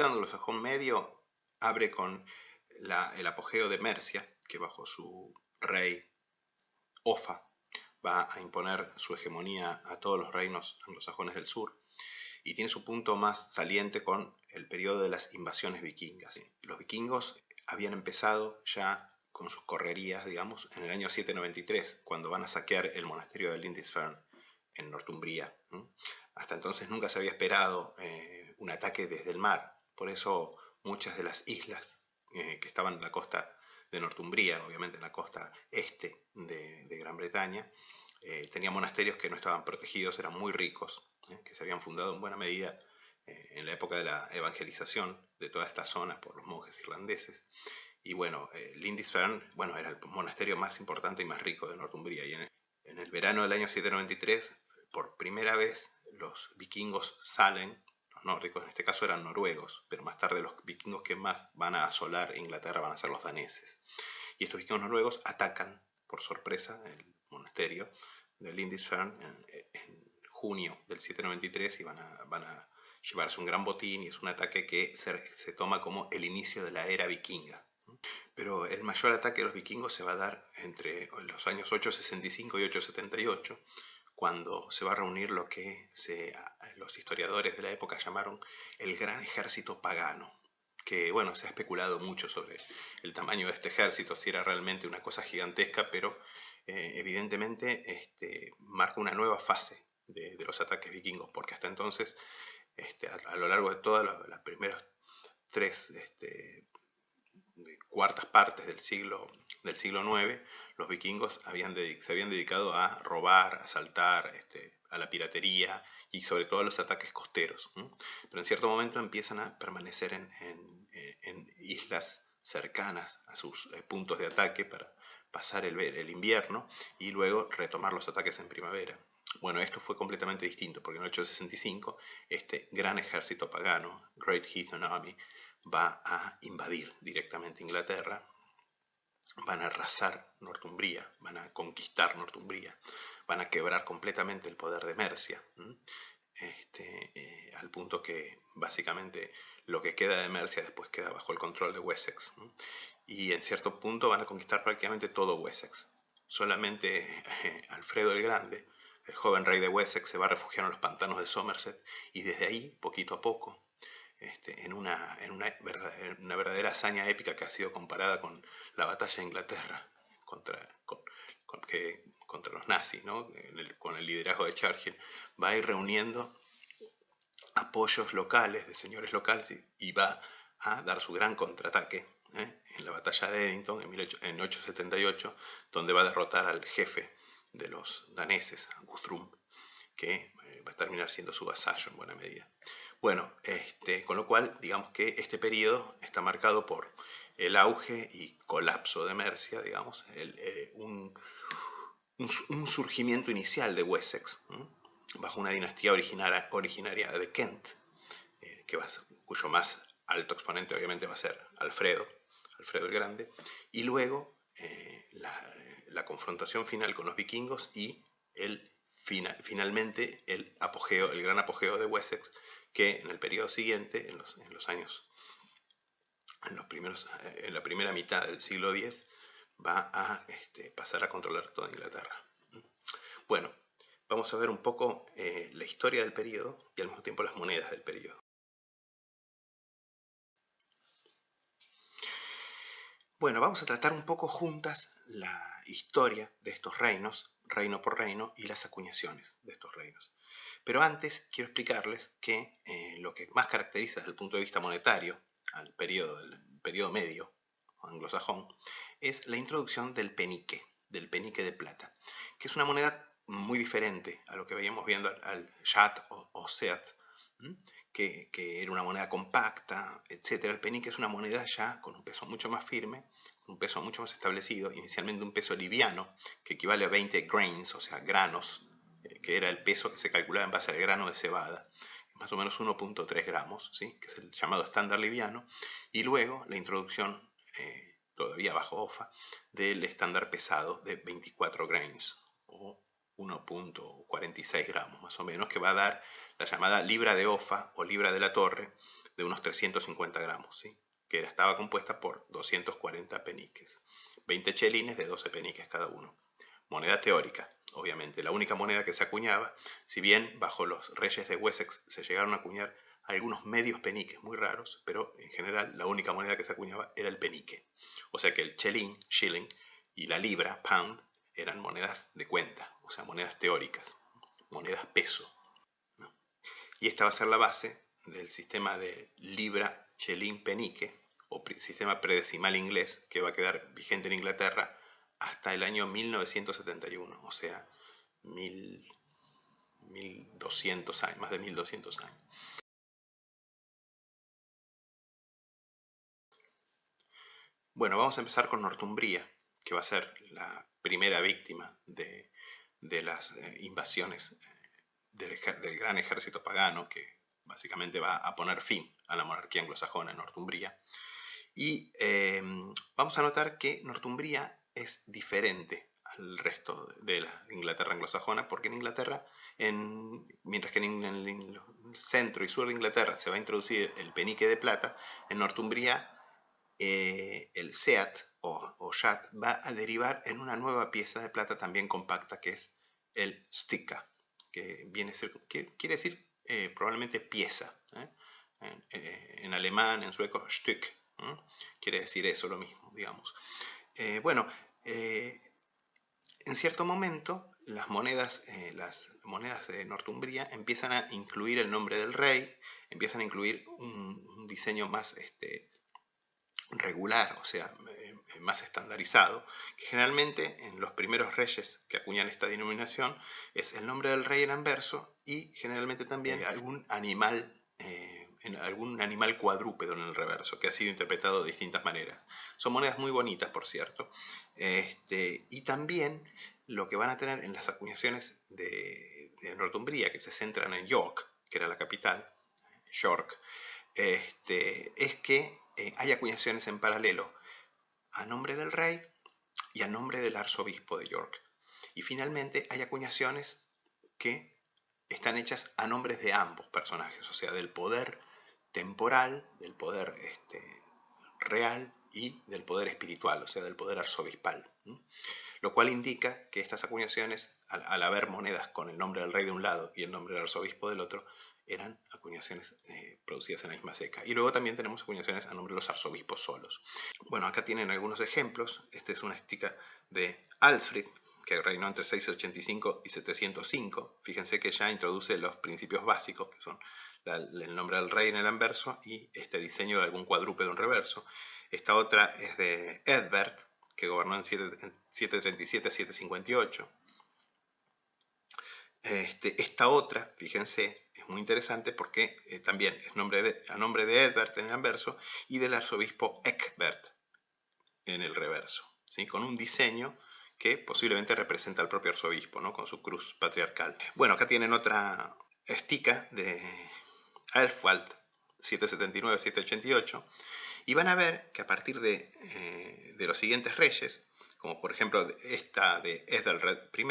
periodo anglosajón medio abre con el apogeo de Mercia, que bajo su rey Offa va a imponer su hegemonía a todos los reinos anglosajones del sur, y tiene su punto más saliente con el periodo de las invasiones vikingas. Los vikingos habían empezado ya con sus correrías, digamos, en el año 793, cuando van a saquear el monasterio de Lindisfarne en Northumbria. Hasta entonces nunca se había esperado un ataque desde el mar, por eso muchas de las islas que estaban en la costa de Northumbria, obviamente en la costa este de Gran Bretaña, tenían monasterios que no estaban protegidos, eran muy ricos, que se habían fundado en buena medida en la época de la evangelización de todas estas zonas por los monjes irlandeses. Y bueno, Lindisfarne, bueno, era el monasterio más importante y más rico de Northumbria. Y en el verano del año 793, por primera vez, los vikingos salen, los nórdicos, en este caso eran noruegos, pero más tarde los vikingos que más van a asolar Inglaterra van a ser los daneses. Y estos vikingos noruegos atacan por sorpresa el monasterio de Lindisfarne en junio del 793 y van a llevarse un gran botín, y es un ataque que se toma como el inicio de la era vikinga. Pero el mayor ataque de los vikingos se va a dar entre los años 865 y 878, cuando se va a reunir lo que los historiadores de la época llamaron el gran ejército pagano, que bueno, se ha especulado mucho sobre el tamaño de este ejército, si era realmente una cosa gigantesca, pero evidentemente marca una nueva fase de los ataques vikingos, porque hasta entonces, a lo largo de todas las primeras tres cuartas partes del siglo IX, los vikingos se habían dedicado a robar, a asaltar, a la piratería y sobre todo a los ataques costeros. Pero en cierto momento empiezan a permanecer en islas cercanas a sus puntos de ataque para pasar el invierno y luego retomar los ataques en primavera. Bueno, esto fue completamente distinto, porque en 865 este gran ejército pagano, Great Heathen Army, va a invadir directamente Inglaterra, van a arrasar Northumbria, van a conquistar Northumbria, van a quebrar completamente el poder de Mercia, al punto que básicamente lo que queda de Mercia después queda bajo el control de Wessex, y en cierto punto van a conquistar prácticamente todo Wessex. Solamente Alfredo el Grande, el joven rey de Wessex, se va a refugiar en los pantanos de Somerset, y desde ahí, poquito a poco, en una verdadera hazaña épica que ha sido comparada con la batalla de Inglaterra contra los nazis, ¿no? Con el liderazgo de Churchill, va a ir reuniendo apoyos locales, de señores locales, y va a dar su gran contraataque en la batalla de Edington en 878, donde va a derrotar al jefe de los daneses, Guthrum, que va a terminar siendo su vasallo en buena medida. Bueno, con lo cual, digamos que este periodo está marcado por el auge y colapso de Mercia, digamos, un surgimiento inicial de Wessex, bajo una dinastía originaria de Kent, cuyo más alto exponente obviamente va a ser Alfredo el Grande, y luego la confrontación final con los vikingos y finalmente el gran apogeo de Wessex, que en el periodo siguiente, en la primera mitad del siglo X, va a pasar a controlar toda Inglaterra. Bueno, vamos a ver un poco la historia del periodo y al mismo tiempo las monedas del periodo. Bueno, vamos a tratar un poco juntas la historia de estos reinos, reino por reino, y las acuñaciones de estos reinos. Pero antes quiero explicarles que lo que más caracteriza desde el punto de vista monetario al periodo medio anglosajón es la introducción del penique de plata, que es una moneda muy diferente a lo que veíamos viendo al shat o seat, que era una moneda compacta, etc. El penique es una moneda ya con un peso mucho más firme, un peso mucho más establecido, inicialmente un peso liviano, que equivale a 20 grains, o sea, granos, que era el peso que se calculaba en base al grano de cebada, más o menos 1.3 gramos, ¿sí? Que es el llamado estándar liviano, y luego la introducción, todavía bajo Offa, del estándar pesado de 24 grains, o 1.46 gramos más o menos, que va a dar la llamada libra de Offa o libra de la torre de unos 350 gramos, ¿sí? Que estaba compuesta por 240 peniques, 20 chelines de 12 peniques cada uno. Moneda teórica, obviamente, la única moneda que se acuñaba, si bien bajo los reyes de Wessex se llegaron a acuñar algunos medios peniques muy raros, pero en general la única moneda que se acuñaba era el penique. O sea que el chelín, shilling, y la libra, pound, eran monedas de cuenta, o sea, monedas teóricas, monedas peso, ¿no? Y esta va a ser la base del sistema de libra, chelín, penique, o sistema predecimal inglés, que va a quedar vigente en Inglaterra hasta el año 1971, o sea, 1200 años, más de 1200 años. Bueno, vamos a empezar con Northumbria, que va a ser la primera víctima de las invasiones del gran ejército pagano, que básicamente va a poner fin a la monarquía anglosajona en Northumbria. Y vamos a notar que Northumbria es diferente al resto de la Inglaterra anglosajona, porque en Inglaterra, mientras que en el centro y sur de Inglaterra se va a introducir el penique de plata, en Northumbria el seat o shat va a derivar en una nueva pieza de plata también compacta, que es el sticka, que quiere decir probablemente pieza, en alemán, en sueco, Stück, quiere decir eso, lo mismo, digamos. En cierto momento las monedas de Northumbria empiezan a incluir el nombre del rey, empiezan a incluir un diseño más regular, o sea, más estandarizado, que generalmente en los primeros reyes que acuñan esta denominación es el nombre del rey en anverso y generalmente también algún animal cuadrúpedo en el reverso, que ha sido interpretado de distintas maneras. Son monedas muy bonitas, por cierto. Y también lo que van a tener en las acuñaciones de Northumbria, que se centran en York, que era la capital, York, es que hay acuñaciones en paralelo a nombre del rey y a nombre del arzobispo de York. Y finalmente hay acuñaciones que están hechas a nombres de ambos personajes, o sea, del poder temporal, del poder real y del poder espiritual, o sea, del poder arzobispal. Lo cual indica que estas acuñaciones, al haber monedas con el nombre del rey de un lado y el nombre del arzobispo del otro, eran acuñaciones producidas en la misma ceca. Y luego también tenemos acuñaciones a nombre de los arzobispos solos. Bueno, acá tienen algunos ejemplos. Esta es una estica de Alfred, que reinó entre 685 y 705. Fíjense que ya introduce los principios básicos, que son el nombre del rey en el anverso y este diseño de algún cuadrúpedo en reverso. Esta otra es de Edbert, que gobernó en 737 a 758. Esta otra, fíjense, es muy interesante porque también es a nombre de Edbert en el anverso y del arzobispo Ecgbert en el reverso, ¿sí? Con un diseño que posiblemente representa al propio arzobispo, ¿no? Con su cruz patriarcal. Bueno, acá tienen otra estica de Ælfwald, 779-788, y van a ver que a partir de los siguientes reyes, como por ejemplo esta de Ethelred I,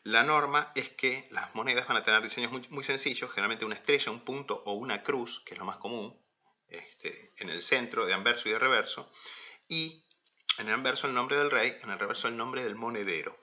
la norma es que las monedas van a tener diseños muy, muy sencillos, generalmente una estrella, un punto o una cruz, que es lo más común, en el centro de anverso y de reverso, y en el anverso el nombre del rey, en el reverso el nombre del monedero.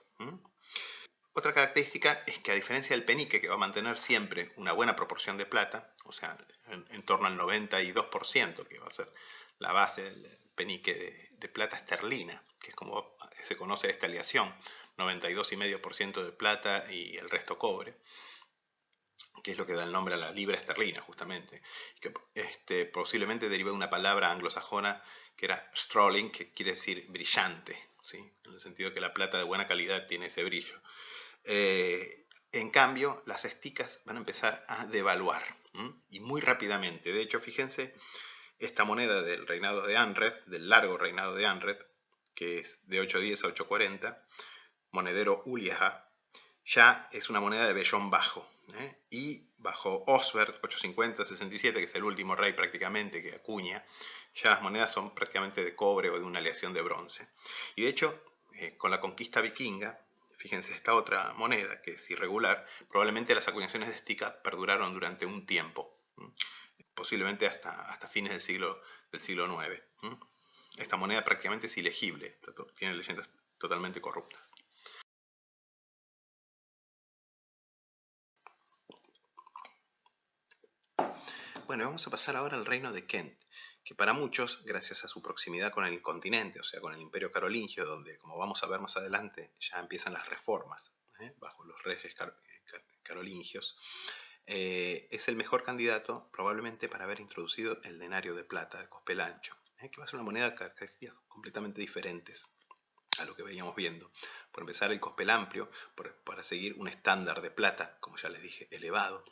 Otra característica es que, a diferencia del penique, que va a mantener siempre una buena proporción de plata, o sea, en torno al 92%, que va a ser la base del penique de plata esterlina, que es como se conoce esta aleación, 92,5% de plata y el resto cobre, que es lo que da el nombre a la libra esterlina, justamente, que posiblemente deriva de una palabra anglosajona que era sterling, que quiere decir brillante, ¿sí? En el sentido de que la plata de buena calidad tiene ese brillo. En cambio, las esticas van a empezar a devaluar, y muy rápidamente. De hecho, fíjense, esta moneda del reinado de Anred, del largo reinado de Anred, que es de 810 a 840, monedero Uliaha, ya es una moneda de vellón bajo, y bajo Osberg 850-67, que es el último rey prácticamente que acuña, ya las monedas son prácticamente de cobre o de una aleación de bronce. Y de hecho, con la conquista vikinga, fíjense, esta otra moneda, que es irregular, probablemente las acuñaciones de estica perduraron durante un tiempo. posiblemente hasta fines del siglo IX. Esta moneda prácticamente es ilegible, tiene leyendas totalmente corruptas. Bueno, vamos a pasar ahora al reino de Kent, que para muchos, gracias a su proximidad con el continente, o sea, con el Imperio Carolingio, donde, como vamos a ver más adelante, ya empiezan las reformas bajo los reyes carolingios, es el mejor candidato probablemente para haber introducido el denario de plata de cospel ancho, que va a ser una moneda de características completamente diferentes a lo que veníamos viendo. Por empezar, el cospel amplio, para seguir un estándar de plata, como ya les dije, elevado.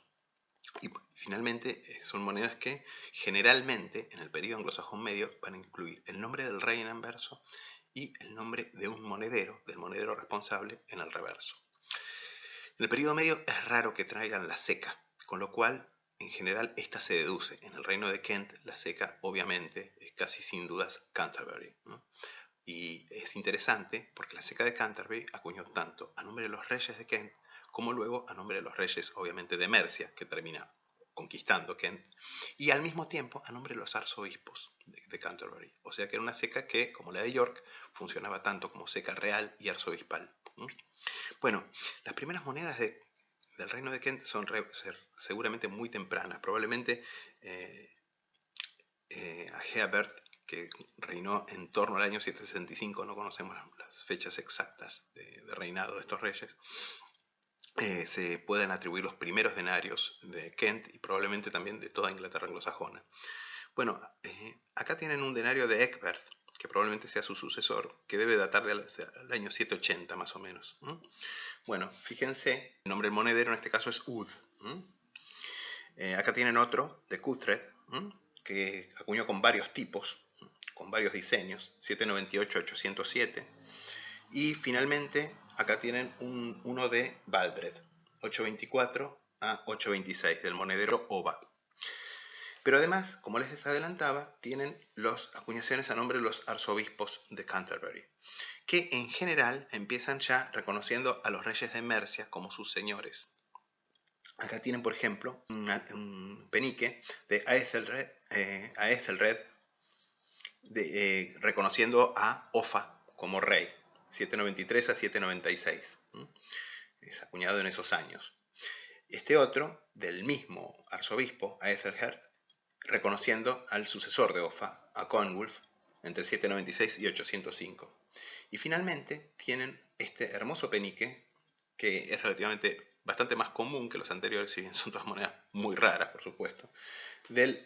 Y finalmente son monedas que generalmente en el periodo anglosajón medio van a incluir el nombre del rey en anverso y el nombre de un monedero, del monedero responsable, en el reverso. En el periodo medio es raro que traigan la seca, con lo cual en general esta se deduce. En el reino de Kent la seca obviamente es casi sin dudas Canterbury, ¿no? Y es interesante porque la seca de Canterbury acuñó tanto a nombre de los reyes de Kent como luego a nombre de los reyes, obviamente, de Mercia, que termina conquistando Kent, y al mismo tiempo a nombre de los arzobispos de Canterbury. O sea que era una seca que, como la de York, funcionaba tanto como seca real y arzobispal. Bueno, las primeras monedas del reino de Kent son seguramente muy tempranas. Probablemente a Herbert, que reinó en torno al año 765, no conocemos las fechas exactas de reinado de estos reyes, se pueden atribuir los primeros denarios de Kent y probablemente también de toda Inglaterra anglosajona. Bueno, acá tienen un denario de Egbert, que probablemente sea su sucesor, que debe datar del año 780 más o menos. Bueno, fíjense, el nombre del monedero en este caso es Ud. Acá tienen otro de Cuthred, que acuñó con varios tipos, con varios diseños, 798-807. Y finalmente, acá tienen uno de Baldred, 824 a 826, del monedero Ova. Pero además, como les adelantaba, tienen las acuñaciones a nombre de los arzobispos de Canterbury, que en general empiezan ya reconociendo a los reyes de Mercia como sus señores. Acá tienen, por ejemplo, un penique de Aethelred, reconociendo a Offa como rey, 793 a 796. Es acuñado en esos años. Este otro, del mismo arzobispo, Aethelred, reconociendo al sucesor de Offa, a Conwulf, entre 796 y 805. Y finalmente tienen este hermoso penique, que es relativamente bastante más común que los anteriores, si bien son todas monedas muy raras, por supuesto, del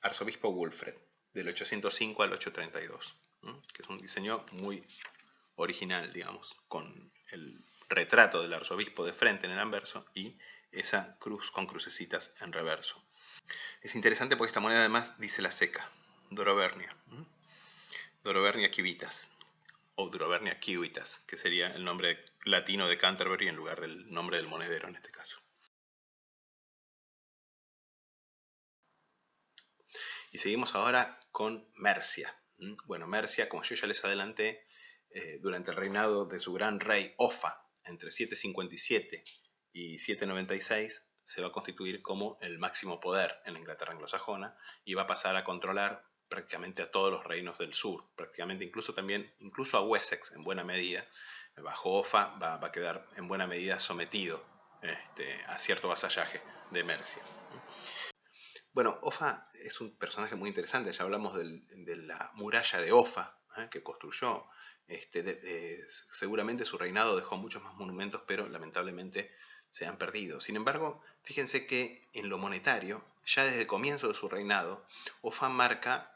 arzobispo Wulfred, del 805 al 832, que es un diseño muy original, digamos, con el retrato del arzobispo de frente en el anverso y esa cruz con crucecitas en reverso. Es interesante porque esta moneda además dice la seca, Dorovernia. Dorovernia Civitas, o Dorovernia Civitas, que sería el nombre latino de Canterbury en lugar del nombre del monedero en este caso. Y seguimos ahora con Mercia. Bueno, Mercia, como yo ya les adelanté, durante el reinado de su gran rey Offa, entre 757 y 796, se va a constituir como el máximo poder en la Inglaterra anglosajona y va a pasar a controlar prácticamente a todos los reinos del sur, prácticamente incluso a Wessex en buena medida. Bajo Offa va a quedar en buena medida sometido a cierto vasallaje de Mercia. Bueno, Offa es un personaje muy interesante, ya hablamos de la muralla de Offa, que construyó. Seguramente su reinado dejó muchos más monumentos, pero lamentablemente se han perdido. Sin embargo, fíjense que en lo monetario, ya desde el comienzo de su reinado, Offa marca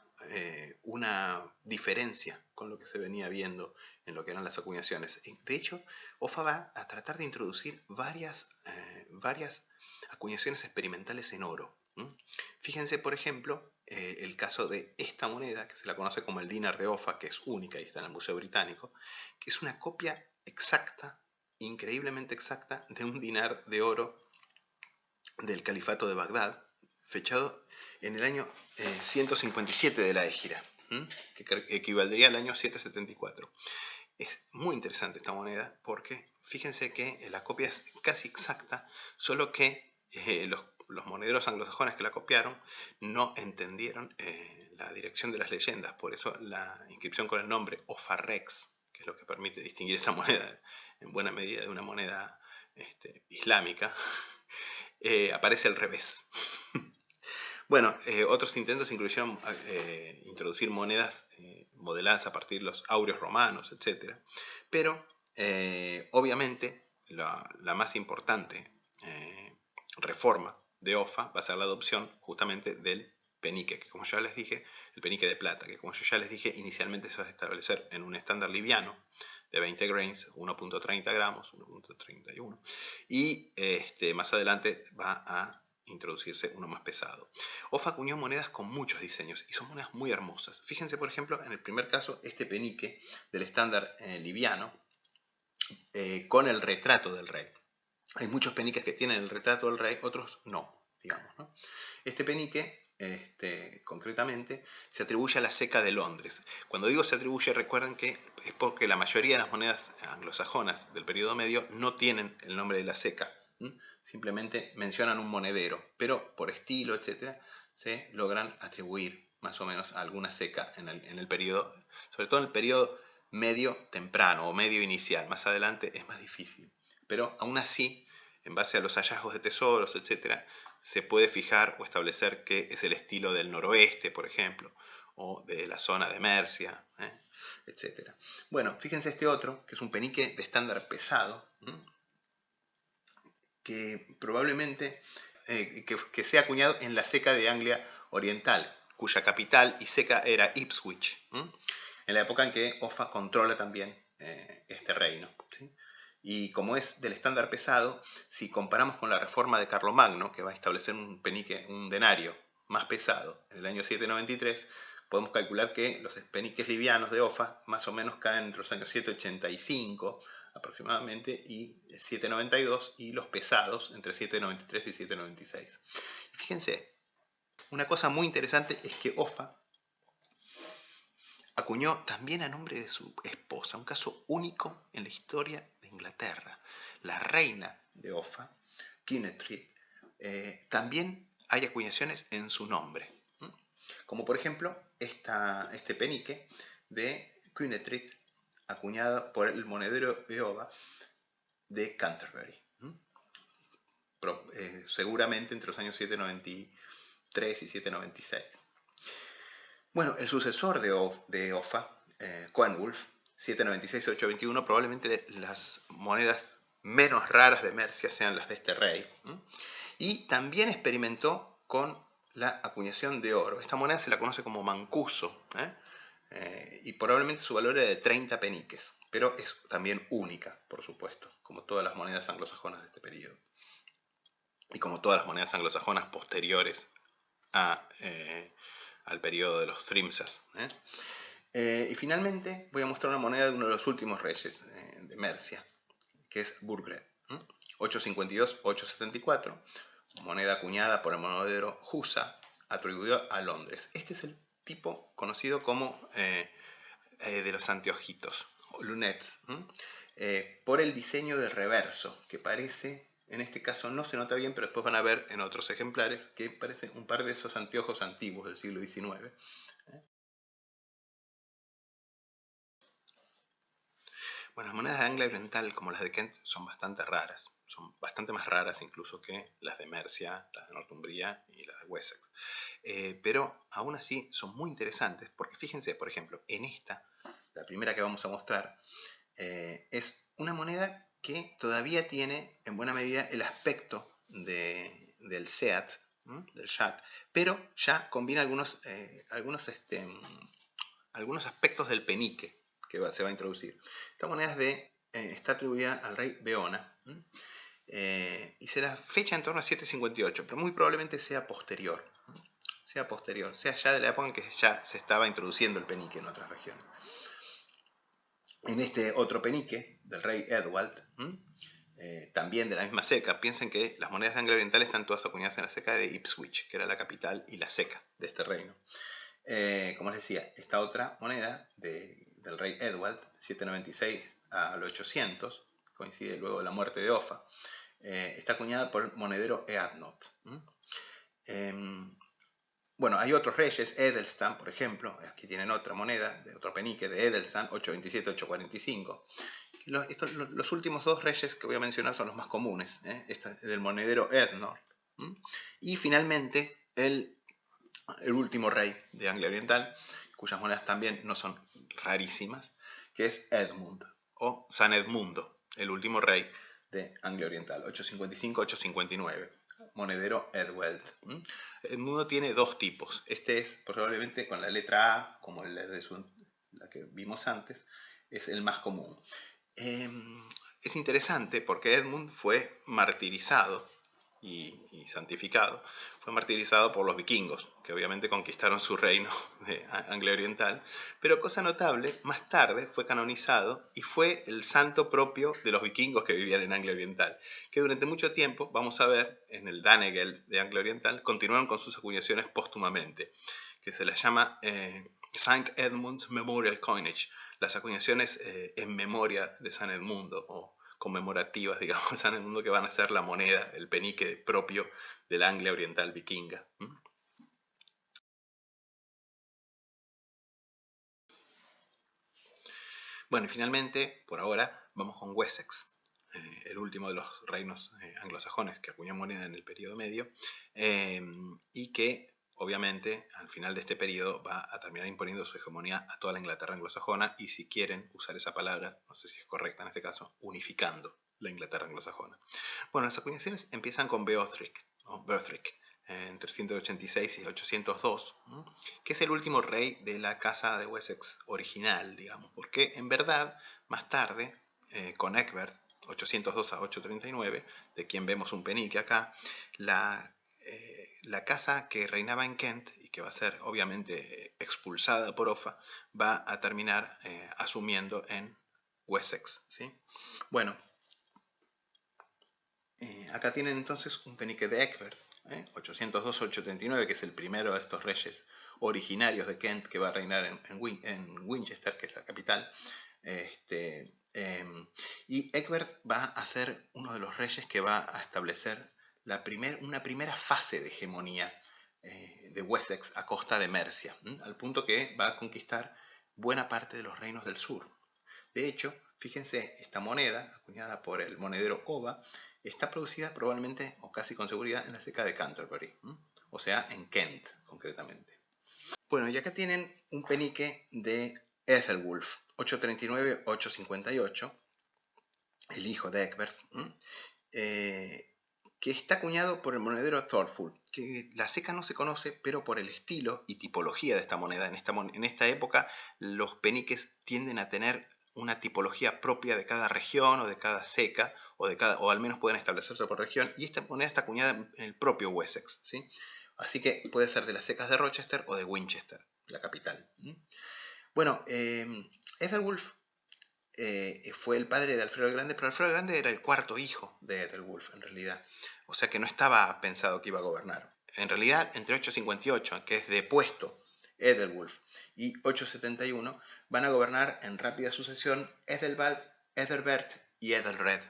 una diferencia con lo que se venía viendo en lo que eran las acuñaciones. De hecho, Offa va a tratar de introducir varias acuñaciones experimentales en oro. Fíjense, por ejemplo, el caso de esta moneda, que se la conoce como el dinar de Offa, que es única y está en el Museo Británico, que es una copia exacta, increíblemente exacta, de un dinar de oro del califato de Bagdad, fechado en el año 157 de la Égira, que equivaldría al año 774. Es muy interesante esta moneda porque fíjense que la copia es casi exacta, solo que los monederos anglosajones que la copiaron no entendieron la dirección de las leyendas. Por eso la inscripción con el nombre Offa Rex, que es lo que permite distinguir esta moneda en buena medida de una moneda islámica, aparece al revés. Bueno, otros intentos incluyeron introducir monedas modeladas a partir de los áureos romanos, etc. Pero, obviamente, la más importante reforma de Offa va a ser la adopción justamente del penique, que como ya les dije, el penique de plata, que como yo ya les dije, inicialmente se va a establecer en un estándar liviano de 20 grains, 1.30 gramos, 1.31, y más adelante va a introducirse uno más pesado. Offa acuñó monedas con muchos diseños y son monedas muy hermosas. Fíjense, por ejemplo, en el primer caso, este penique del estándar liviano con el retrato del rey. Hay muchos peniques que tienen el retrato del rey, otros no, digamos, ¿no? Este penique, concretamente, se atribuye a la Seca de Londres. Cuando digo se atribuye, recuerden que es porque la mayoría de las monedas anglosajonas del periodo medio no tienen el nombre de la Seca. Simplemente mencionan un monedero, pero por estilo, etcétera, se logran atribuir más o menos a alguna Seca en el periodo, sobre todo en el periodo medio temprano o medio inicial. Más adelante es más difícil. Pero aún así, en base a los hallazgos de tesoros, etcétera, se puede fijar o establecer que es el estilo del noroeste, por ejemplo, o de la zona de Mercia, etcétera. Bueno, fíjense este otro, que es un penique de estándar pesado, que probablemente que sea acuñado en la Seca de Anglia Oriental, cuya capital y seca era Ipswich, en la época en que Offa controla también este reino, ¿sí? Y como es del estándar pesado, si comparamos con la reforma de Carlomagno, que va a establecer un penique, un denario más pesado en el año 793, podemos calcular que los peniques livianos de Offa más o menos caen entre los años 785 aproximadamente y 792, y los pesados entre 793 y 796. Y fíjense, una cosa muy interesante es que Offa acuñó también a nombre de su esposa, un caso único en la historia de Inglaterra. La reina de Offa, Cynethryth, también hay acuñaciones en su nombre. Como por ejemplo este penique de Cynethryth, acuñado por el monedero Eoba de Canterbury. Seguramente entre los años 793 y 796. Bueno, el sucesor de Offa, Coenwulf, 796-821, probablemente las monedas menos raras de Mercia sean las de este rey. Y también experimentó con la acuñación de oro. Esta moneda se la conoce como mancuso, y probablemente su valor era de 30 peniques, pero es también única, por supuesto, como todas las monedas anglosajonas de este periodo. Y como todas las monedas anglosajonas posteriores al periodo de los Thrymsas. Y finalmente voy a mostrar una moneda de uno de los últimos reyes de Mercia, que es Burgred, 852-874, moneda acuñada por el monedero Husa, atribuido a Londres. Este es el tipo conocido como de los anteojitos, o lunettes, por el diseño del reverso, que parece, en este caso no se nota bien, pero después van a ver en otros ejemplares que parece un par de esos anteojos antiguos del siglo XIX. Bueno, las monedas de Anglia Oriental, como las de Kent, son bastante raras. Son bastante más raras incluso que las de Mercia, las de Northumbria y las de Wessex. Pero aún así son muy interesantes porque fíjense, por ejemplo, en esta, la primera que vamos a mostrar, es una moneda que todavía tiene en buena medida el aspecto del Seat, del Shat, pero ya combina algunos aspectos del penique que se va a introducir. Esta moneda está atribuida al rey Beona, y se la fecha en torno a 758, pero muy probablemente sea posterior, sea ya de la época en que ya se estaba introduciendo el penique en otras regiones. En este otro penique del rey Edward, también de la misma seca, piensen que las monedas de Anglia Oriental están todas acuñadas en la seca de Ipswich, que era la capital y la seca de este reino. Como les decía, esta otra moneda del rey Edward, 796 al 800, coincide luego de la muerte de Offa, está acuñada por el monedero Eadnot. Bueno, hay otros reyes, Edelstan, por ejemplo, aquí tienen otra moneda, de otro penique de Edelstan, 827-845. Los últimos dos reyes que voy a mencionar son los más comunes, esta es del monedero Eadnot. Y finalmente, el último rey de Anglia Oriental, cuyas monedas también no son rarísimas, que es Edmund, o San Edmundo, el último rey de Anglia Oriental, 855-859. Monedero Edweld. El mundo tiene dos tipos. Este es probablemente con la letra A, como la que vimos antes, es el más común. Es interesante porque Edmund fue martirizado y santificado. Fue martirizado por los vikingos, que obviamente conquistaron su reino de Anglia Oriental. Pero cosa notable, más tarde fue canonizado y fue el santo propio de los vikingos que vivían en Anglia Oriental, que durante mucho tiempo, vamos a ver, en el Danegeld de Anglia Oriental, continuaron con sus acuñaciones póstumamente, que se las llama Saint Edmund's Memorial Coinage, las acuñaciones en memoria de San Edmundo, o conmemorativas, digamos, San Edmundo, que van a ser la moneda, el penique propio de la Anglia Oriental vikinga. Bueno, y finalmente, por ahora, vamos con Wessex, el último de los reinos anglosajones que acuñó moneda en el periodo medio, y que obviamente al final de este periodo va a terminar imponiendo su hegemonía a toda la Inglaterra anglosajona y, si quieren usar esa palabra, no sé si es correcta en este caso, unificando la Inglaterra anglosajona. Bueno, las acuñaciones empiezan con Beorhtric, entre 186 y 802, que es el último rey de la casa de Wessex original, digamos, porque en verdad, más tarde, con Egbert, 802 a 839, de quien vemos un penique acá, la casa que reinaba en Kent y que va a ser obviamente expulsada por Offa, va a terminar asumiendo en Wessex, ¿sí? Bueno, acá tienen entonces un penique de Egbert, 802-839, que es el primero de estos reyes originarios de Kent que va a reinar en Winchester, que es la capital. Y Egbert va a ser uno de los reyes que va a establecer una primera fase de hegemonía de Wessex a costa de Mercia, al punto que va a conquistar buena parte de los reinos del sur. De hecho, fíjense, esta moneda, acuñada por el monedero Ova, está producida probablemente, o casi con seguridad, en la ceca de Canterbury, o sea, en Kent, concretamente. Bueno, y acá tienen un penique de Ethelwulf, 839-858, el hijo de Egbert, que está acuñado por el monedero Thorful, que la ceca no se conoce, pero por el estilo y tipología de esta moneda. En esta época los peniques tienden a tener una tipología propia de cada región o de cada ceca, o al menos pueden establecerse por región, y esta moneda está acuñada en el propio Wessex, ¿sí? Así que puede ser de las secas de Rochester o de Winchester, la capital. Bueno, Ethelwulf fue el padre de Alfredo el Grande, pero Alfredo el Grande era el cuarto hijo de Ethelwulf, en realidad. O sea que no estaba pensado que iba a gobernar. En realidad, entre 858, que es depuesto Ethelwulf, y 871, van a gobernar en rápida sucesión Ethelbald, Ethelbert y Ethelred,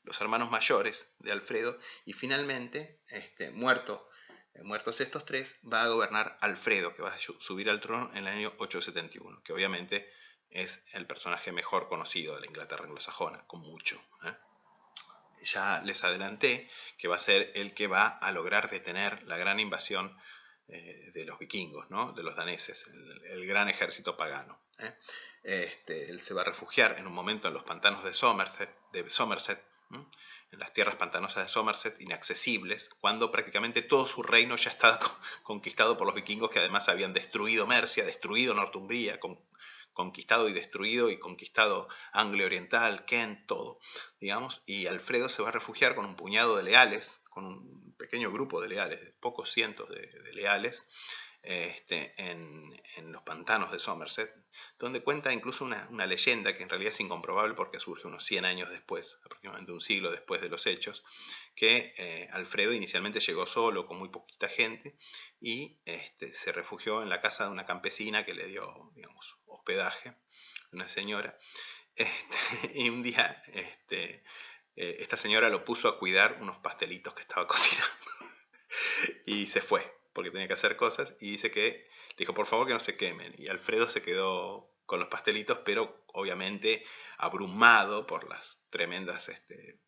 los hermanos mayores de Alfredo, y finalmente, muertos estos tres, va a gobernar Alfredo, que va a subir al trono en el año 871, que obviamente es el personaje mejor conocido de la Inglaterra anglosajona, con mucho. Ya les adelanté que va a ser el que va a lograr detener la gran invasión de los vikingos, ¿no? De los daneses, el gran ejército pagano. Él se va a refugiar en un momento en los pantanos de Somerset, en las tierras pantanosas de Somerset, inaccesibles, cuando prácticamente todo su reino ya estaba conquistado por los vikingos, que además habían destruido Mercia, destruido Northumbria, conquistado y destruido y conquistado Anglia Oriental, Kent, todo, digamos, y Alfredo se va a refugiar con un puñado de leales, con un pequeño grupo de leales, de pocos cientos de leales, en los pantanos de Somerset, donde cuenta incluso una leyenda que en realidad es incomprobable porque surge unos 100 años después, aproximadamente un siglo después de los hechos, que Alfredo inicialmente llegó solo, con muy poquita gente, y se refugió en la casa de una campesina que le dio, digamos, hospedaje, una señora, y un día esta señora lo puso a cuidar unos pastelitos que estaba cocinando y se fue porque tenía que hacer cosas y dice que le dijo por favor que no se quemen y Alfredo se quedó con los pastelitos pero obviamente abrumado por las tremendas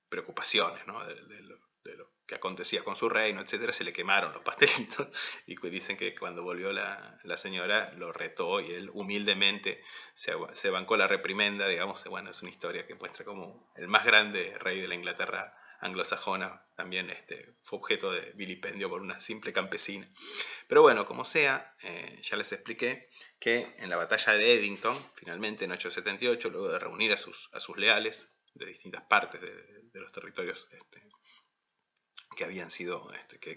preocupaciones, ¿no? de lo que acontecía con su reino, etcétera, se le quemaron los pastelitos y dicen que cuando volvió la señora lo retó y él humildemente se bancó la reprimenda, digamos. Bueno, es una historia que muestra como el más grande rey de la Inglaterra anglosajona también fue objeto de vilipendio por una simple campesina. Pero bueno, como sea, ya les expliqué que en la batalla de Edington, finalmente en 878, luego de reunir a sus leales de distintas partes de los territorios que habían sido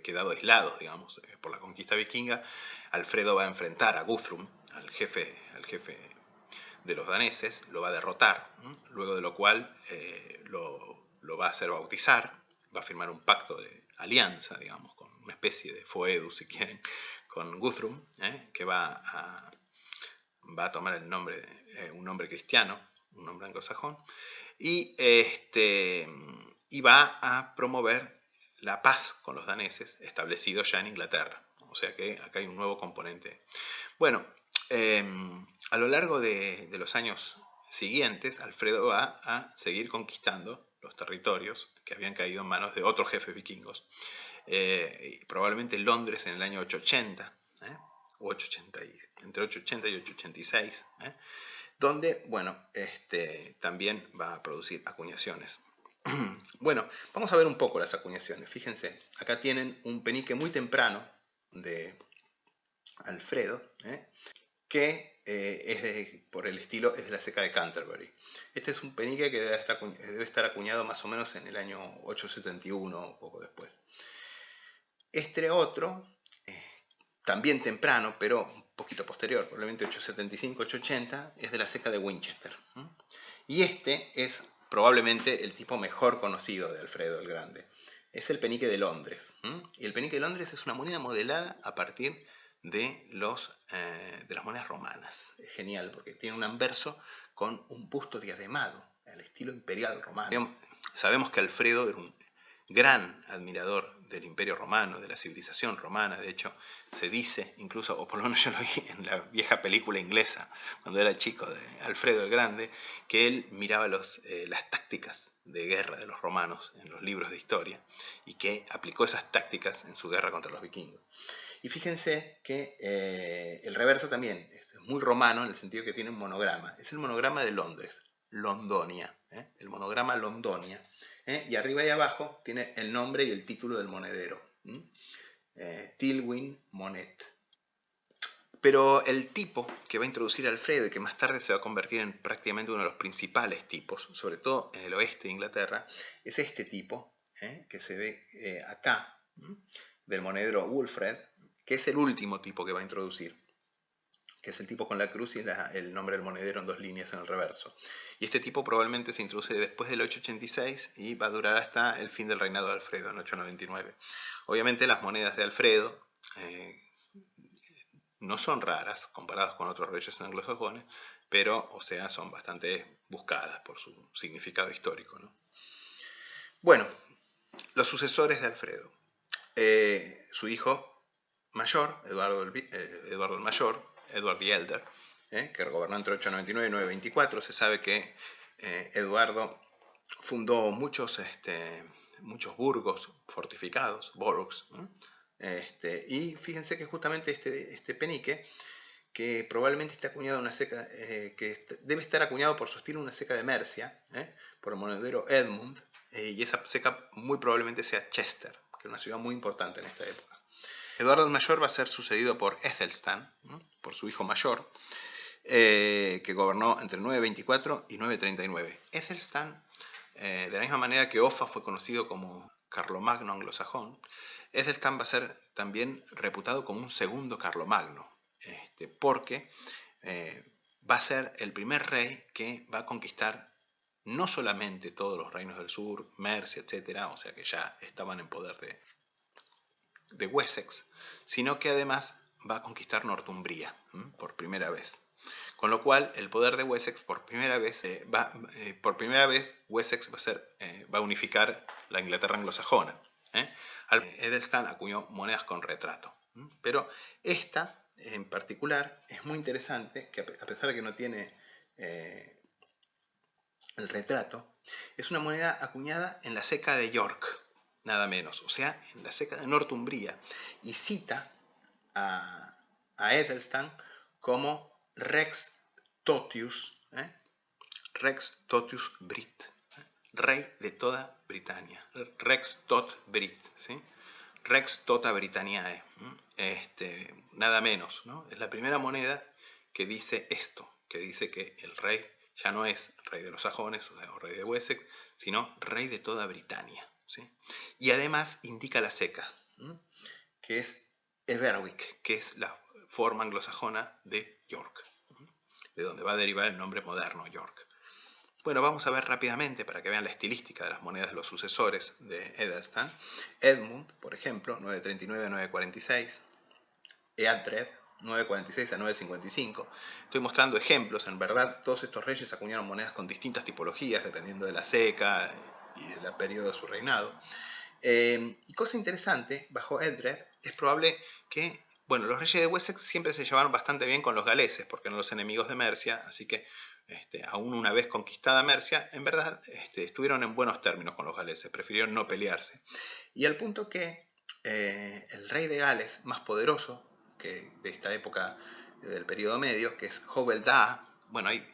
quedado aislados, digamos, por la conquista vikinga, Alfredo va a enfrentar a Guthrum, al jefe de los daneses, lo va a derrotar, luego de lo cual lo va a hacer bautizar, va a firmar un pacto de alianza, digamos, con una especie de foedu, si quieren, con Guthrum, que va a tomar el nombre, un nombre cristiano, un nombre anglosajón, y va a promover la paz con los daneses, establecido ya en Inglaterra. O sea que acá hay un nuevo componente. Bueno, a lo largo de los años siguientes, Alfredo va a seguir conquistando los territorios que habían caído en manos de otros jefes vikingos. Probablemente Londres en el año 880, o entre 880 y 886, donde, bueno, también va a producir acuñaciones. Bueno, vamos a ver un poco las acuñaciones. Fíjense, acá tienen un penique muy temprano de Alfredo, que por el estilo es de la ceca de Canterbury. Este es un penique que debe estar acuñado más o menos en el año 871 o poco después. Este otro, también temprano, pero un poquito posterior, probablemente 875-880, es de la ceca de Winchester. Y este es probablemente el tipo mejor conocido de Alfredo el Grande. Es el penique de Londres. Y el penique de Londres es una moneda modelada a partir de las monedas romanas. Es genial porque tiene un anverso con un busto diademado, al estilo imperial romano. Sabemos que Alfredo era un gran admirador del Imperio Romano, de la civilización romana. De hecho, se dice, incluso, o por lo menos yo lo vi en la vieja película inglesa, cuando era chico, de Alfredo el Grande, que él miraba las tácticas de guerra de los romanos en los libros de historia y que aplicó esas tácticas en su guerra contra los vikingos. Y fíjense que el reverso también es muy romano en el sentido que tiene un monograma. Es el monograma de Londres, Londonia, el monograma Londonia. Y arriba y abajo tiene el nombre y el título del monedero. Tilwyn Monet. Pero el tipo que va a introducir Alfredo y que más tarde se va a convertir en prácticamente uno de los principales tipos, sobre todo en el oeste de Inglaterra, es este tipo, que se ve acá, del monedero Wulfred, que es el último tipo que va a introducir, que es el tipo con la cruz y el nombre del monedero en dos líneas en el reverso. Y este tipo probablemente se introduce después del 886 y va a durar hasta el fin del reinado de Alfredo, en 899. Obviamente las monedas de Alfredo no son raras comparadas con otros reyes anglosajones, pero, o sea, son bastante buscadas por su significado histórico, ¿no? Bueno, los sucesores de Alfredo. Su hijo mayor, Eduardo el Mayor, Edward the Elder, que gobernó entre 899 y 924. Se sabe que Eduardo fundó muchos burgos fortificados, boroughs, y fíjense que justamente este penique, que probablemente está acuñado en una ceca, debe estar acuñado por su estilo en una ceca de Mercia, por el monedero Edmund, y esa ceca muy probablemente sea Chester, que es una ciudad muy importante en esta época. Eduardo el Mayor va a ser sucedido por Ethelstan, por su hijo mayor, que gobernó entre 924 y 939. Ethelstan, de la misma manera que Offa fue conocido como Carlomagno anglosajón, Ethelstan va a ser también reputado como un segundo Carlomagno, porque va a ser el primer rey que va a conquistar no solamente todos los reinos del sur, Mercia, etc., o sea que ya estaban en poder de Wessex, sino que además va a conquistar Northumbria por primera vez. Con lo cual, el poder de Wessex por primera vez Wessex va a unificar la Inglaterra anglosajona. Edelstan acuñó monedas con retrato. Pero esta, en particular, es muy interesante, que a pesar de que no tiene el retrato, es una moneda acuñada en la ceca de York, nada menos, o sea, en la ceca de Northumbria, y cita a Edelstan como Rex Totius Brit, rey de toda Britania, Rex Tot Brit, ¿sí? Rex Tota Britanniae, nada menos, ¿no? Es la primera moneda que dice esto, que dice que el rey ya no es rey de los sajones o rey de Wessex, sino rey de toda Britania, ¿sí? Y además indica la ceca, que es Everwick, que es la forma anglosajona de York, de donde va a derivar el nombre moderno York. Bueno, vamos a ver rápidamente para que vean la estilística de las monedas de los sucesores de Edelstan. Edmund, por ejemplo, 939 a 946. Eadred, 946 a 955. Estoy mostrando ejemplos. En verdad, todos estos reyes acuñaron monedas con distintas tipologías, dependiendo de la ceca y del periodo de su reinado. Y cosa interesante, bajo Edred, es probable que, bueno, los reyes de Wessex siempre se llevaron bastante bien con los galeses, porque eran los enemigos de Mercia, así que aún una vez conquistada Mercia, en verdad estuvieron en buenos términos con los galeses, prefirieron no pelearse. Y al punto que el rey de Gales más poderoso que de esta época del periodo medio, que es Howel Da, bueno, hay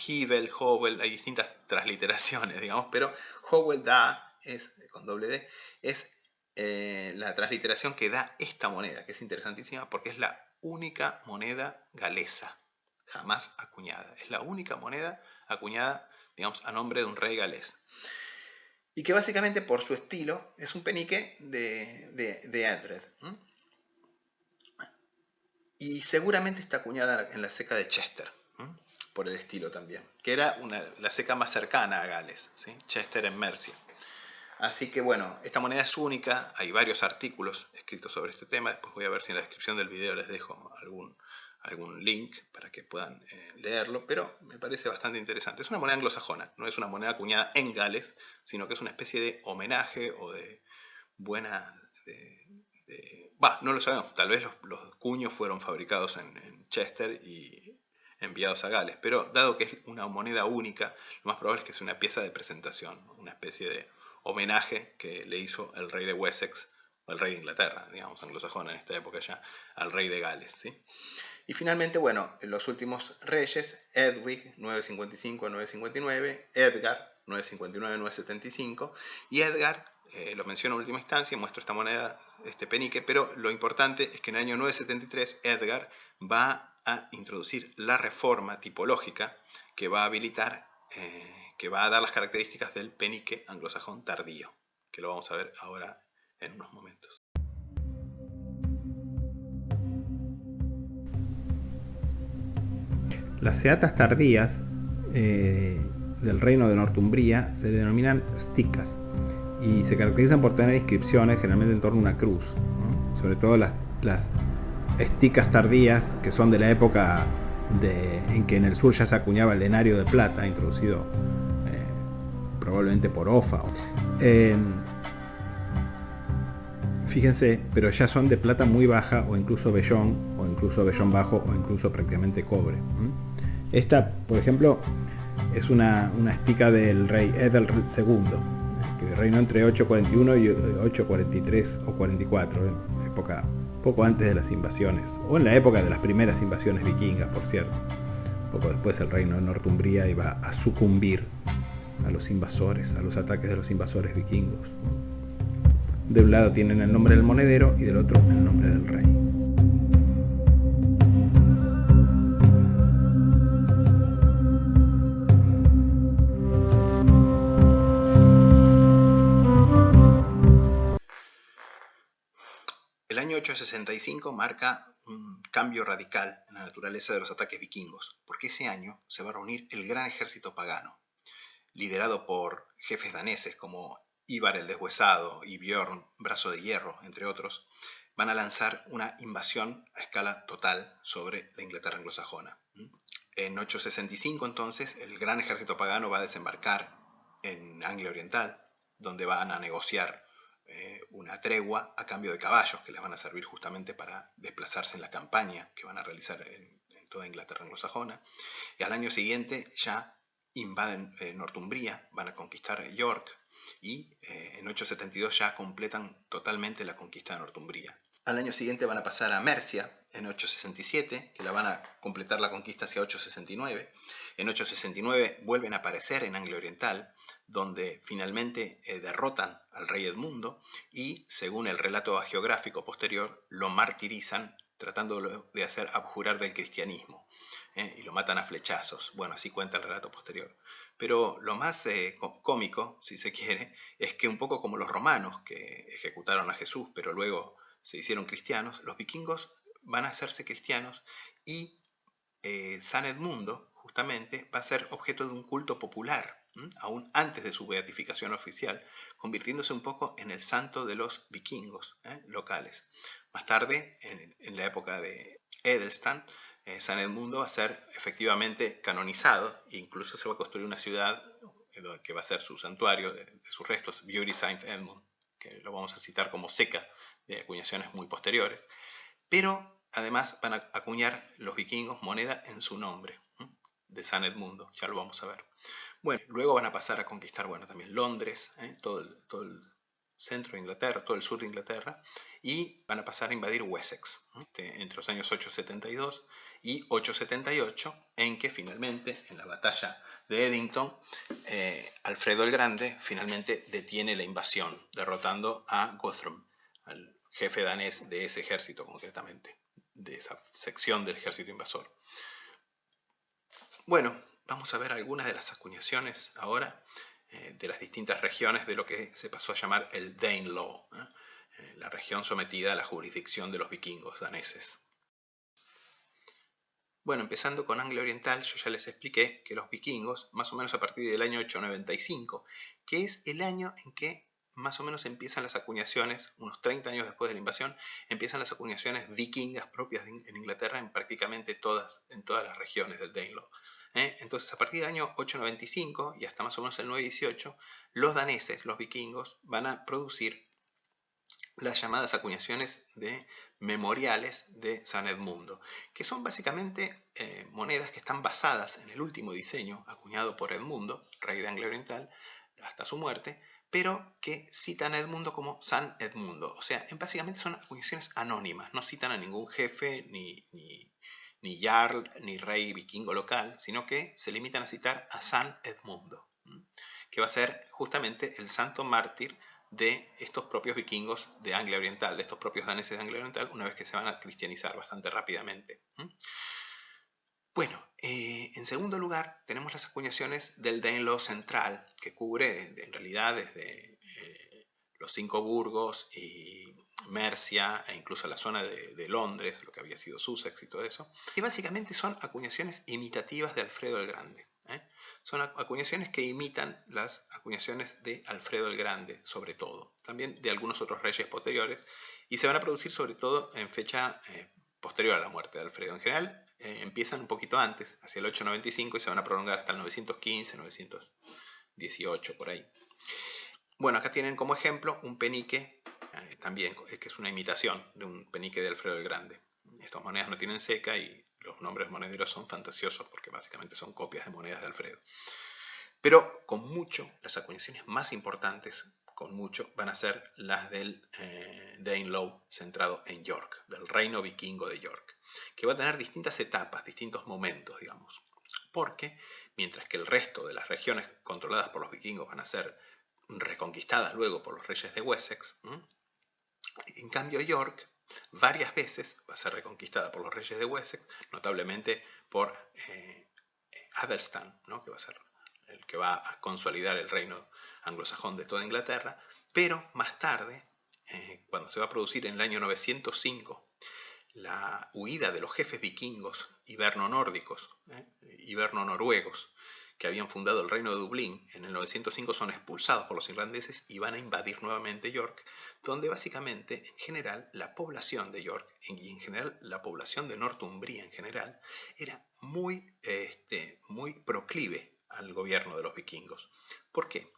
Hywel, Howel, hay distintas transliteraciones, digamos, pero Howel Da es, con doble D, es la transliteración que da esta moneda, que es interesantísima porque es la única moneda galesa jamás acuñada. Es la única moneda acuñada, digamos, a nombre de un rey galés. Y que básicamente por su estilo es un penique de Edred. Y seguramente está acuñada en la ceca de Chester, por el estilo también, que era la ceca más cercana a Gales, ¿sí? Chester en Mercia. Así que bueno, esta moneda es única, hay varios artículos escritos sobre este tema, después voy a ver si en la descripción del video les dejo algún link para que puedan leerlo, pero me parece bastante interesante. Es una moneda anglosajona, no es una moneda acuñada en Gales, sino que es una especie de homenaje o de buena... no lo sabemos, tal vez los cuños fueron fabricados en Chester y enviados a Gales, pero dado que es una moneda única, lo más probable es que sea una pieza de presentación, una especie de homenaje que le hizo el rey de Wessex, o el rey de Inglaterra, digamos, anglosajona en esta época ya, al rey de Gales, ¿sí? Y finalmente, bueno, los últimos reyes, Edwig, 955 a 959, Edgar, 959 a 975, y Edgar, lo menciono en última instancia, muestro esta moneda, este penique, pero lo importante es que en el año 973 Edgar va a introducir la reforma tipológica que va a habilitar, que va a dar las características del penique anglosajón tardío, que lo vamos a ver ahora en unos momentos. Las ceatas tardías del reino de Northumbria se denominan sticas y se caracterizan por tener inscripciones generalmente en torno a una cruz, ¿no? Sobre todo las sticas tardías, que son de la época en que en el sur ya se acuñaba el denario de plata, introducido probablemente por Offa. Fíjense, pero ya son de plata muy baja o incluso vellón bajo o incluso prácticamente cobre. Esta, por ejemplo, es una estica del rey Ethelred II, que reinó entre 841 y 843 o 44, en época poco antes de las invasiones, o en la época de las primeras invasiones vikingas, por cierto. Poco después el reino de Northumbria iba a sucumbir a los invasores, a los ataques de los invasores vikingos. De un lado tienen el nombre del monedero y del otro el nombre del rey. El año 865 marca un cambio radical en la naturaleza de los ataques vikingos, porque ese año se va a reunir el gran ejército pagano, liderado por jefes daneses como Ivar el Deshuesado y Björn Brazo de Hierro, entre otros, van a lanzar una invasión a escala total sobre la Inglaterra anglosajona. En 865 entonces el gran ejército pagano va a desembarcar en Anglia Oriental, donde van a negociar una tregua a cambio de caballos que les van a servir justamente para desplazarse en la campaña que van a realizar en toda Inglaterra anglosajona. Y al año siguiente ya invaden Northumbria, van a conquistar York y en 872 ya completan totalmente la conquista de Northumbria. Al año siguiente van a pasar a Mercia en 867, que la van a completar la conquista hacia 869. En 869 vuelven a aparecer en Anglia Oriental, donde finalmente derrotan al rey Edmundo y, según el relato geográfico posterior, lo martirizan tratando de hacer abjurar del cristianismo. Y lo matan a flechazos. Bueno, así cuenta el relato posterior. Pero lo más cómico, si se quiere, es que un poco como los romanos que ejecutaron a Jesús, pero luego se hicieron cristianos, los vikingos van a hacerse cristianos y San Edmundo justamente va a ser objeto de un culto popular, aún antes de su beatificación oficial, convirtiéndose un poco en el santo de los vikingos locales. Más tarde, en la época de Edelstan, San Edmundo va a ser efectivamente canonizado e incluso se va a construir una ciudad que va a ser su santuario de sus restos, Bury Saint Edmund, que lo vamos a citar como seca de acuñaciones muy posteriores, pero además van a acuñar los vikingos moneda en su nombre, de San Edmundo, ya lo vamos a ver. Bueno, luego van a pasar a conquistar, bueno, también Londres, todo el centro de Inglaterra, todo el sur de Inglaterra, y van a pasar a invadir Wessex, entre los años 872 y 878, en que finalmente, en la batalla de Edington, Alfredo el Grande finalmente detiene la invasión, derrotando a Guthrum, al jefe danés de ese ejército concretamente, de esa sección del ejército invasor. Bueno, vamos a ver algunas de las acuñaciones ahora de las distintas regiones de lo que se pasó a llamar el Danelaw, la región sometida a la jurisdicción de los vikingos daneses. Bueno, empezando con Anglia Oriental, yo ya les expliqué que los vikingos, más o menos a partir del año 895, que es el año en que más o menos empiezan las acuñaciones, unos 30 años después de la invasión, empiezan las acuñaciones vikingas propias en Inglaterra en prácticamente en todas las regiones del Danelaw. Entonces, a partir del año 895 y hasta más o menos el 918, los daneses, los vikingos, van a producir las llamadas acuñaciones de memoriales de San Edmundo, que son básicamente monedas que están basadas en el último diseño acuñado por Edmundo, rey de Anglia Oriental, hasta su muerte, pero que citan a Edmundo como San Edmundo. O sea, básicamente son acuñaciones anónimas, no citan a ningún jefe, ni jarl, ni rey vikingo local, sino que se limitan a citar a San Edmundo, que va a ser justamente el santo mártir de estos propios vikingos de Anglia Oriental, de estos propios daneses de Anglia Oriental, una vez que se van a cristianizar bastante rápidamente. Bueno, en segundo lugar tenemos las acuñaciones del Danelaw central, que cubre en realidad desde los 5 burgos y Mercia e incluso la zona de Londres, lo que había sido Sussex y todo eso, y básicamente son acuñaciones imitativas de Alfredo el Grande. Son acuñaciones que imitan las acuñaciones de Alfredo el Grande, sobre todo, también de algunos otros reyes posteriores, y se van a producir sobre todo en fecha posterior a la muerte de Alfredo. En general empiezan un poquito antes, hacia el 895, y se van a prolongar hasta el 915, 918, por ahí. Bueno, acá tienen como ejemplo un penique, también, que es una imitación de un penique de Alfredo el Grande. Estas monedas no tienen seca y los nombres monederos son fantasiosos porque básicamente son copias de monedas de Alfredo. Pero con mucho, las acuñaciones más importantes, con mucho, van a ser las del Danelaw centrado en York, del reino vikingo de York, que va a tener distintas etapas, distintos momentos, digamos. Porque mientras que el resto de las regiones controladas por los vikingos van a ser reconquistadas luego por los reyes de Wessex, en cambio York varias veces va a ser reconquistada por los reyes de Wessex, notablemente por Adelstan, ¿no? Que va a ser el que va a consolidar el reino anglosajón de toda Inglaterra, pero más tarde, cuando se va a producir en el año 905 la huida de los jefes vikingos iberno-nórdicos, iberno-noruegos, que habían fundado el reino de Dublín en el 905 son expulsados por los irlandeses y van a invadir nuevamente York, donde básicamente, en general, la población de York y en general la población de Northumbria en general era muy proclive al gobierno de los vikingos. ¿Por qué?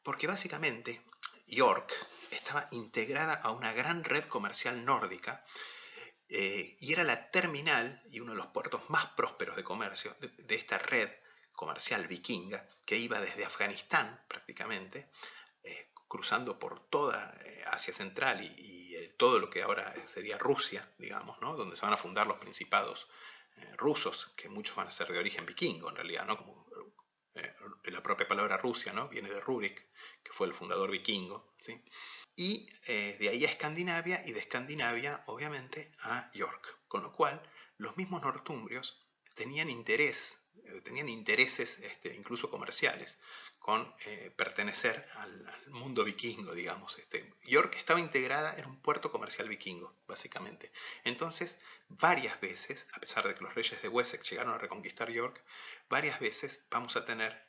Porque básicamente York estaba integrada a una gran red comercial nórdica y era la terminal y uno de los puertos más prósperos de comercio de esta red comercial vikinga que iba desde Afganistán prácticamente, cruzando por toda Asia Central y todo lo que ahora sería Rusia, digamos, ¿no? Donde se van a fundar los principados rusos, que muchos van a ser de origen vikingo en realidad, ¿no? Como la propia palabra Rusia, ¿no? Viene de Rurik, que fue el fundador vikingo, ¿sí? Y de ahí a Escandinavia, y de Escandinavia, obviamente, a York. Con lo cual, los mismos northumbrios tenían intereses, incluso comerciales, con pertenecer al mundo vikingo, digamos. York estaba integrada en un puerto comercial vikingo, básicamente. Entonces, varias veces, a pesar de que los reyes de Wessex llegaron a reconquistar York, varias veces vamos a tener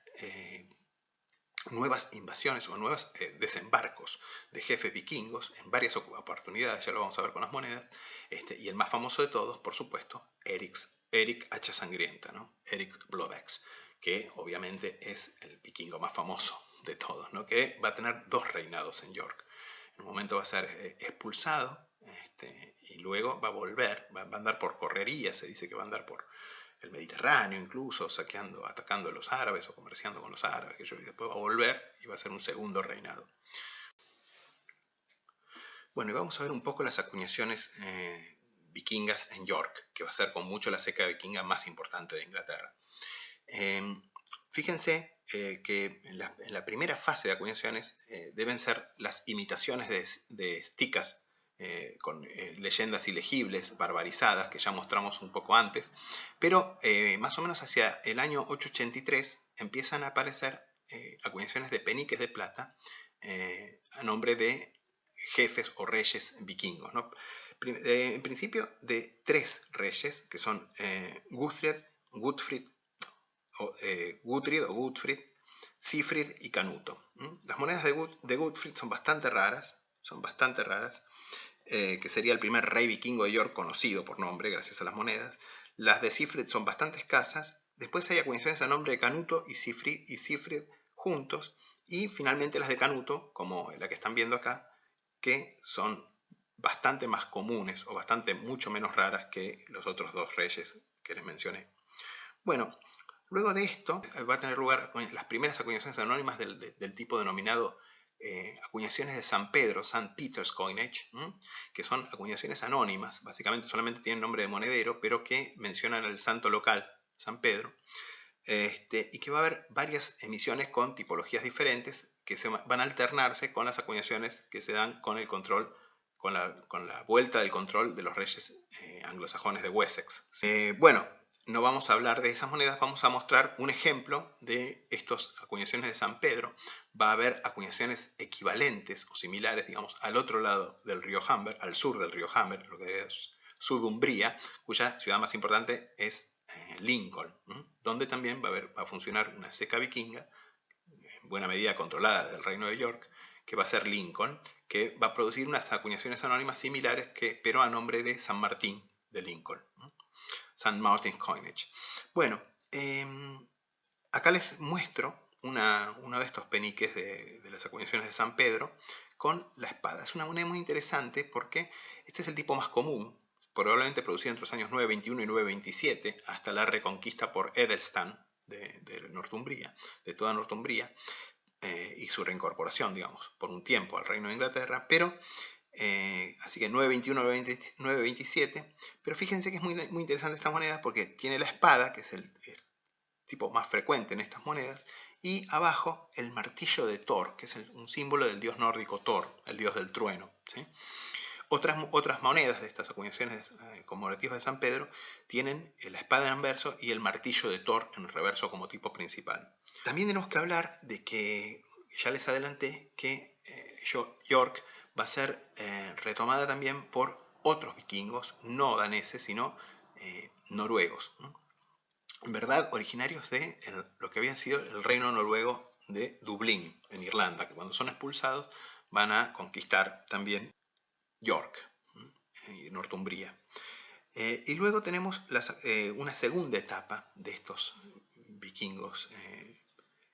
nuevas invasiones o nuevos desembarcos de jefes vikingos en varias oportunidades, ya lo vamos a ver con las monedas, y el más famoso de todos, por supuesto, Eric Hacha Sangrienta, ¿no? Eric Bloodaxe, que obviamente es el vikingo más famoso de todos, ¿no? Que va a tener 2 reinados en York. En un momento va a ser expulsado y luego va a volver, va a andar por correrías, se dice que va a andar por el Mediterráneo incluso, atacando a los árabes o comerciando con los árabes, y después va a volver y va a ser un segundo reinado. Bueno, y vamos a ver un poco las acuñaciones vikingas en York, que va a ser con mucho la ceca vikinga más importante de Inglaterra. Fíjense que en la primera fase de acuñaciones deben ser las imitaciones de sticas con leyendas ilegibles, barbarizadas, que ya mostramos un poco antes, pero más o menos hacia el año 883 empiezan a aparecer acuñaciones de peniques de plata a nombre de jefes o reyes vikingos, ¿no? En principio de 3 reyes, que son Guthred, Gudfrid, Sifrid y Canuto. Las monedas de Gudfrid son bastante raras, que sería el primer rey vikingo de York conocido por nombre gracias a las monedas. Las de Sifrid son bastante escasas. Después hay acuñaciones a nombre de Canuto y Sifrid juntos. Y finalmente las de Canuto, como la que están viendo acá, que son bastante más comunes o mucho menos raras que los otros 2 reyes que les mencioné. Bueno, luego de esto va a tener lugar las primeras acuñaciones anónimas del tipo denominado acuñaciones de San Pedro, St. Peter's Coinage, que son acuñaciones anónimas, básicamente solamente tienen nombre de monedero, pero que mencionan el santo local, San Pedro, y que va a haber varias emisiones con tipologías diferentes que van a alternarse con las acuñaciones que se dan con el control, con la vuelta del control de los reyes anglosajones de Wessex. Bueno, no vamos a hablar de esas monedas, vamos a mostrar un ejemplo de estas acuñaciones de San Pedro. Va a haber acuñaciones equivalentes o similares, digamos, al otro lado del río Humber, al sur del río Humber, lo que es Sudumbría, cuya ciudad más importante es Lincoln, donde también va a funcionar una ceca vikinga, en buena medida controlada del reino de York, que va a ser Lincoln, que va a producir unas acuñaciones anónimas similares, pero a nombre de San Martín de Lincoln. St. Martin's Coinage. Bueno, acá les muestro uno de estos peniques de las acuñaciones de San Pedro con la espada. Es una moneda muy interesante porque este es el tipo más común, probablemente producido entre los años 921 y 927, hasta la reconquista por Edelstan de Northumbria, de toda Northumbria, y su reincorporación, digamos, por un tiempo al Reino de Inglaterra, pero así que 921, 927, pero fíjense que es muy interesante esta moneda porque tiene la espada, que es el tipo más frecuente en estas monedas, y abajo el martillo de Thor, que es un símbolo del dios nórdico Thor, el dios del trueno, ¿sí? Otras monedas de estas acuñaciones conmemorativas de San Pedro tienen la espada en anverso y el martillo de Thor en reverso como tipo principal. También tenemos que hablar de que, ya les adelanté, que York va a ser retomada también por otros vikingos, no daneses, sino noruegos. en verdad originarios de lo que había sido el reino noruego de Dublín, en Irlanda, que cuando son expulsados van a conquistar también York y Northumbria. Y luego tenemos una segunda etapa de estos vikingos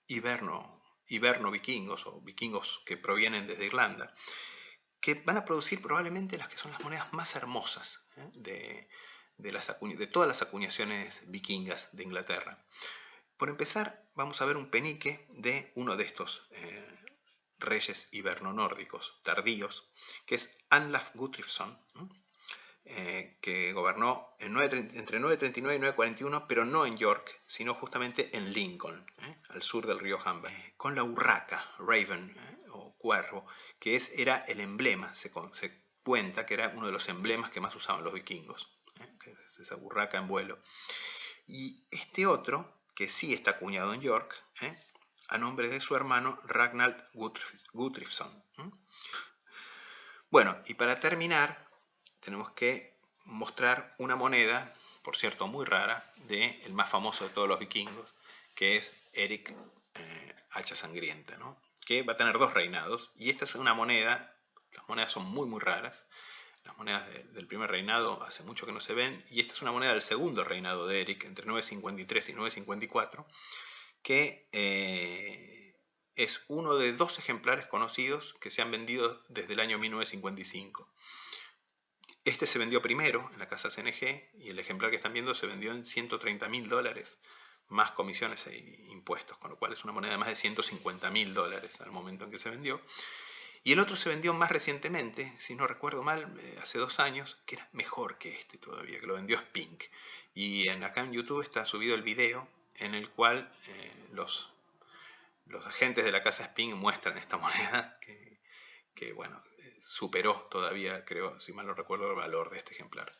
hiberno-vikingos o vikingos que provienen desde Irlanda, que van a producir probablemente las que son las monedas más hermosas de todas las acuñaciones vikingas de Inglaterra. Por empezar, vamos a ver un penique de uno de estos reyes hiberno-nórdicos tardíos, que es Anlaf Guthriffsson, que gobernó entre 939 y 941, pero no en York, sino justamente en Lincoln, al sur del río Humber, con la urraca, raven o cuervo, que era el emblema, se cuenta que era uno de los emblemas que más usaban los vikingos, que es esa urraca en vuelo. Y este otro, que sí está acuñado en York, a nombre de su hermano Ragnald Guthriffsson. Bueno, y para terminar, tenemos que mostrar una moneda, por cierto muy rara, del más famoso de todos los vikingos, que es Eric Hacha Sangrienta, ¿no? Que va a tener 2 reinados, y esta es una moneda, las monedas son muy raras, las monedas del primer reinado hace mucho que no se ven, y esta es una moneda del segundo reinado de Eric, entre 953 y 954, que es uno de 2 ejemplares conocidos que se han vendido desde el año 1955. Este se vendió primero en la casa CNG y el ejemplar que están viendo se vendió en $130.000, más comisiones e impuestos, con lo cual es una moneda de más de $150.000 al momento en que se vendió. Y el otro se vendió más recientemente, si no recuerdo mal, hace 2 años, que era mejor que este todavía, que lo vendió Spink. Y acá en YouTube está subido el video en el cual los agentes de la casa Spink muestran esta moneda que bueno, superó todavía, creo, si mal no recuerdo, el valor de este ejemplar.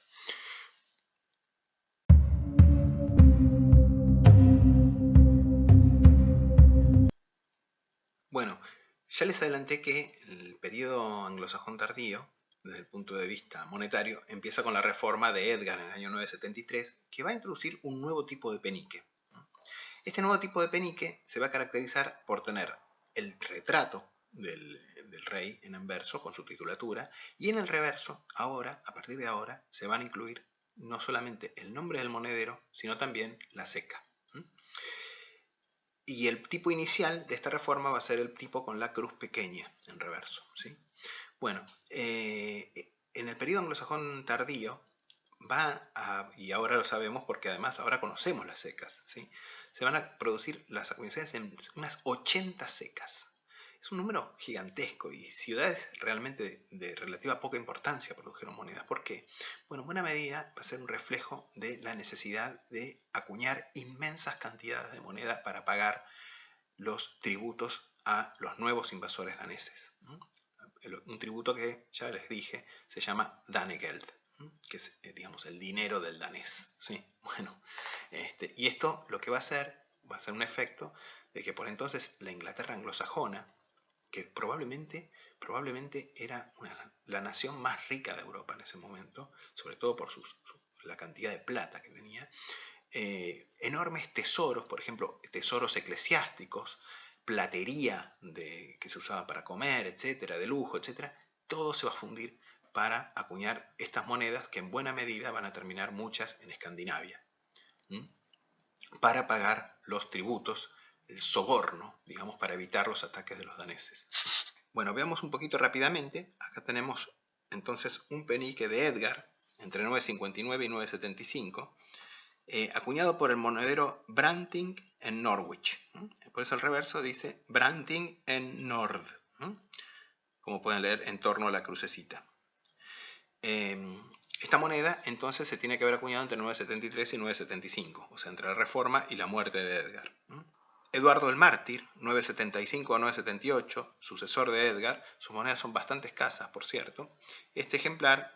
Bueno, ya les adelanté que el periodo anglosajón tardío, desde el punto de vista monetario, empieza con la reforma de Edgar en el año 973, que va a introducir un nuevo tipo de penique. Este nuevo tipo de penique se va a caracterizar por tener el retrato del rey en anverso con su titulatura, y en el reverso, ahora, a partir de ahora, se van a incluir no solamente el nombre del monedero, sino también la ceca. Y el tipo inicial de esta reforma va a ser el tipo con la cruz pequeña en reverso, ¿sí? Bueno, en el periodo anglosajón tardío y ahora lo sabemos porque además ahora conocemos las secas, ¿sí? Se van a producir las acuñaciones en unas 80 secas. Es un número gigantesco y ciudades realmente de relativa poca importancia produjeron monedas. ¿Por qué? Bueno, en buena medida va a ser un reflejo de la necesidad de acuñar inmensas cantidades de moneda para pagar los tributos a los nuevos invasores daneses. Un tributo que, ya les dije, se llama Danegeld, que es, digamos, el dinero del danés, ¿sí? Bueno, y esto lo que va a hacer un efecto de que por entonces la Inglaterra anglosajona, que probablemente era la nación más rica de Europa en ese momento, sobre todo por la cantidad de plata que tenía, enormes tesoros, por ejemplo, tesoros eclesiásticos, platería que se usaba para comer, etcétera, de lujo, etcétera, todo se va a fundir para acuñar estas monedas que en buena medida van a terminar muchas en Escandinavia, para pagar los tributos, el soborno, digamos, para evitar los ataques de los daneses. Bueno, veamos un poquito rápidamente. Acá tenemos entonces un penique de Edgar entre 959 y 975, acuñado por el monedero Branting en Norwich. Por eso el reverso dice Branting en Nord, como pueden leer en torno a la crucecita. Esta moneda entonces se tiene que haber acuñado entre 973 y 975, o sea, entre la reforma y la muerte de Edgar. Eduardo el Mártir, 975 a 978, sucesor de Edgar, sus monedas son bastante escasas, por cierto. Este ejemplar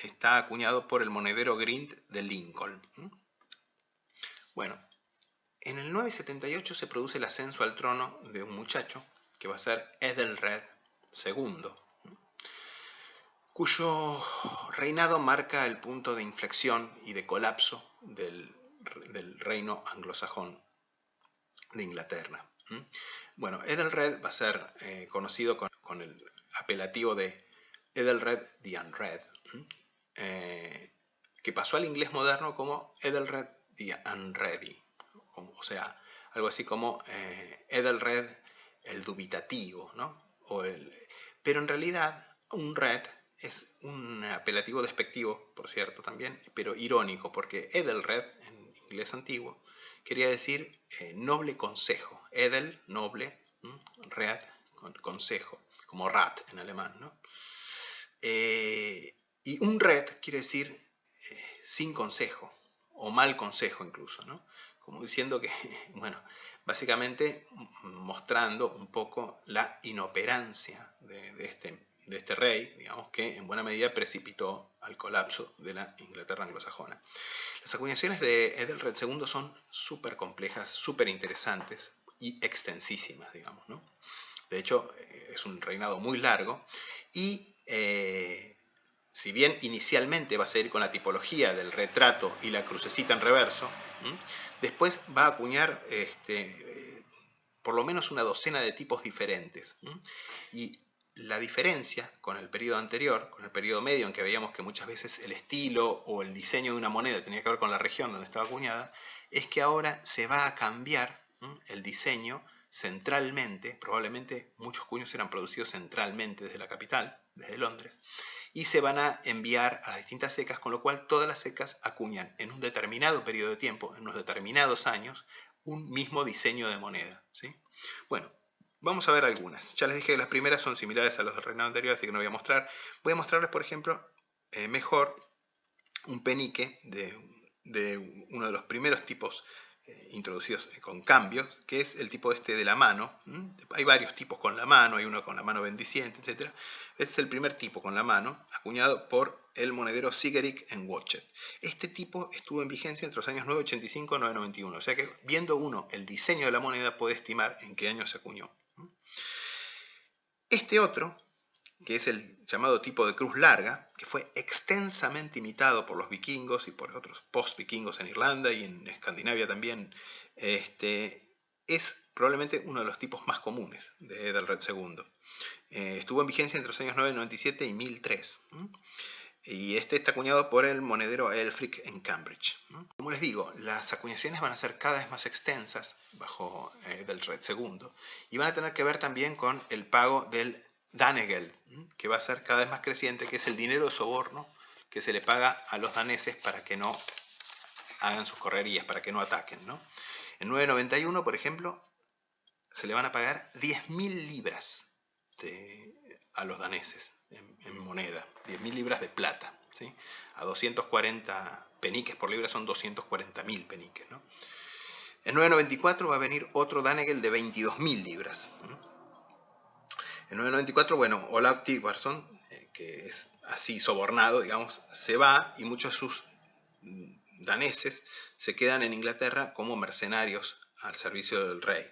está acuñado por el monedero Grint de Lincoln. Bueno, en el 978 se produce el ascenso al trono de un muchacho, que va a ser Ethelred II, cuyo reinado marca el punto de inflexión y de colapso del del reino anglosajón de Inglaterra. Bueno, Ethelred va a ser conocido con el apelativo de Ethelred the Unread, que pasó al inglés moderno como Ethelred the Unready, o sea, algo así como Ethelred el dubitativo, ¿no? Pero en realidad un red es un apelativo despectivo, por cierto, también, pero irónico, porque Ethelred, en inglés antiguo, quería decir noble consejo. Edel, noble, red, consejo, como rat en alemán, ¿no? Y un red quiere decir sin consejo, o mal consejo incluso, ¿no? Como diciendo que, bueno, básicamente mostrando un poco la inoperancia de este rey, digamos, que en buena medida precipitó al colapso de la Inglaterra anglosajona. Las acuñaciones de Ethelred II son súper complejas, súper interesantes y extensísimas, digamos, ¿no? De hecho, es un reinado muy largo y si bien inicialmente va a seguir con la tipología del retrato y la crucecita en reverso, después va a acuñar por lo menos una docena de tipos diferentes. Y la diferencia con el periodo anterior, con el periodo medio, en que veíamos que muchas veces el estilo o el diseño de una moneda tenía que ver con la región donde estaba acuñada, es que ahora se va a cambiar el diseño centralmente. Probablemente muchos cuños eran producidos centralmente desde la capital, desde Londres, y se van a enviar a las distintas secas, con lo cual todas las secas acuñan en un determinado periodo de tiempo, en unos determinados años, un mismo diseño de moneda, ¿sí? Bueno, vamos a ver algunas. Ya les dije que las primeras son similares a los del reinado anterior, así que no voy a mostrar. Voy a mostrarles, por ejemplo, mejor un penique de uno de los primeros tipos introducidos con cambios, que es el tipo este de la mano. Hay varios tipos con la mano, hay uno con la mano bendiciente, etc. Este es el primer tipo con la mano, acuñado por el monedero Sigeric en Watchet. Este tipo estuvo en vigencia entre los años 985 y 991, o sea que viendo uno el diseño de la moneda puede estimar en qué año se acuñó. Este otro, que es el llamado tipo de cruz larga, que fue extensamente imitado por los vikingos y por otros post-vikingos en Irlanda y en Escandinavia también, es probablemente uno de los tipos más comunes de Ethelred II. Estuvo en vigencia entre los años 997 y 1003. Y este está acuñado por el monedero Aelfric en Cambridge. Como les digo, las acuñaciones van a ser cada vez más extensas bajo Ethelred II y van a tener que ver también con el pago del Danegeld, que va a ser cada vez más creciente, que es el dinero de soborno que se le paga a los daneses para que no hagan sus correrías, para que no ataquen, ¿no? En 991, por ejemplo, se le van a pagar 10.000 libras a los daneses en moneda, 10.000 libras de plata, ¿sí? A 240 peniques por libra son 240.000 peniques, ¿no? En 994 va a venir otro Danegeld de 22.000 libras. En 994, bueno, Olav Tryggvason, que es así sobornado, digamos, se va y muchos de sus daneses se quedan en Inglaterra como mercenarios al servicio del rey.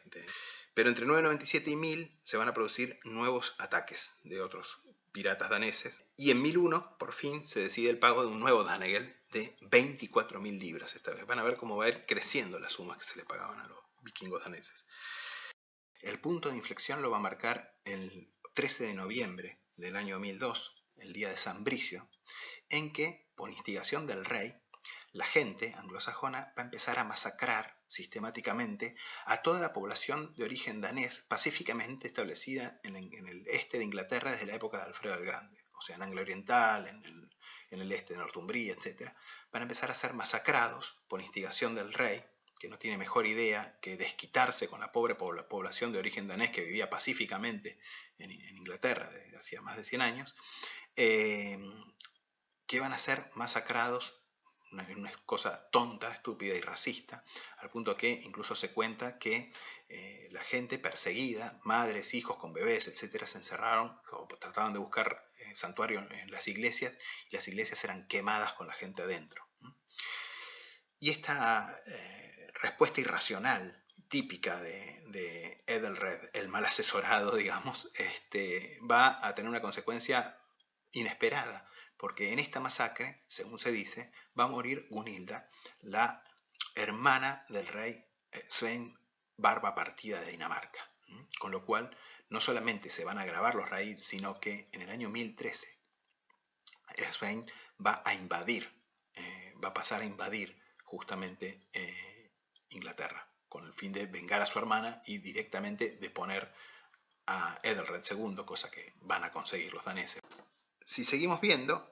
Pero entre 997 y 1000 se van a producir nuevos ataques de otros piratas daneses. Y en 1001, por fin, se decide el pago de un nuevo Danegeld de 24.000 libras esta vez. Van a ver cómo va a ir creciendo las sumas que se le pagaban a los vikingos daneses. El punto de inflexión lo va a marcar el 13 de noviembre del año 1002, el día de San Bricio, en que, por instigación del rey, la gente anglosajona va a empezar a masacrar sistemáticamente a toda la población de origen danés pacíficamente establecida en el este de Inglaterra desde la época de Alfredo el Grande, o sea, en Anglia Oriental, en el este de Northumbria, etc. Van a empezar a ser masacrados por instigación del rey, que no tiene mejor idea que desquitarse con la pobre población de origen danés que vivía pacíficamente en Inglaterra desde hacía más de 100 años, que van a ser masacrados, una cosa tonta, estúpida y racista, al punto que incluso se cuenta que la gente perseguida, madres, hijos con bebés, etcétera, se encerraron o trataban de buscar santuario en las iglesias y las iglesias eran quemadas con la gente adentro. Y esta respuesta irracional, típica de Ethelred, el mal asesorado, digamos, va a tener una consecuencia inesperada, porque en esta masacre, según se dice, va a morir Gunilda, la hermana del rey Sven Barba Partida de Dinamarca. Con lo cual, no solamente se van a grabar los raids, sino que en el año 1013 Sven va a invadir, va a pasar a invadir justamente Inglaterra, con el fin de vengar a su hermana y directamente de poner a Ethelred II, cosa que van a conseguir los daneses. Si seguimos viendo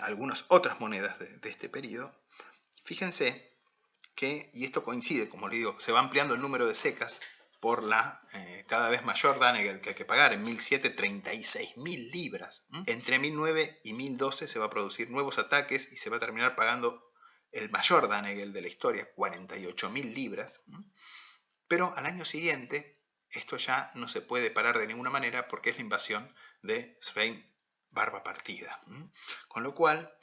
algunas otras monedas de este periodo, fíjense que, y esto coincide, como le digo, se va ampliando el número de secas por la cada vez mayor danegeld que hay que pagar. En 1007, 36.000 libras. Entre 1009 y 1012 se va a producir nuevos ataques y se va a terminar pagando el mayor danegeld de la historia, 48.000 libras. Pero al año siguiente, esto ya no se puede parar de ninguna manera porque es la invasión de Sven Barba Partida. Con lo cual,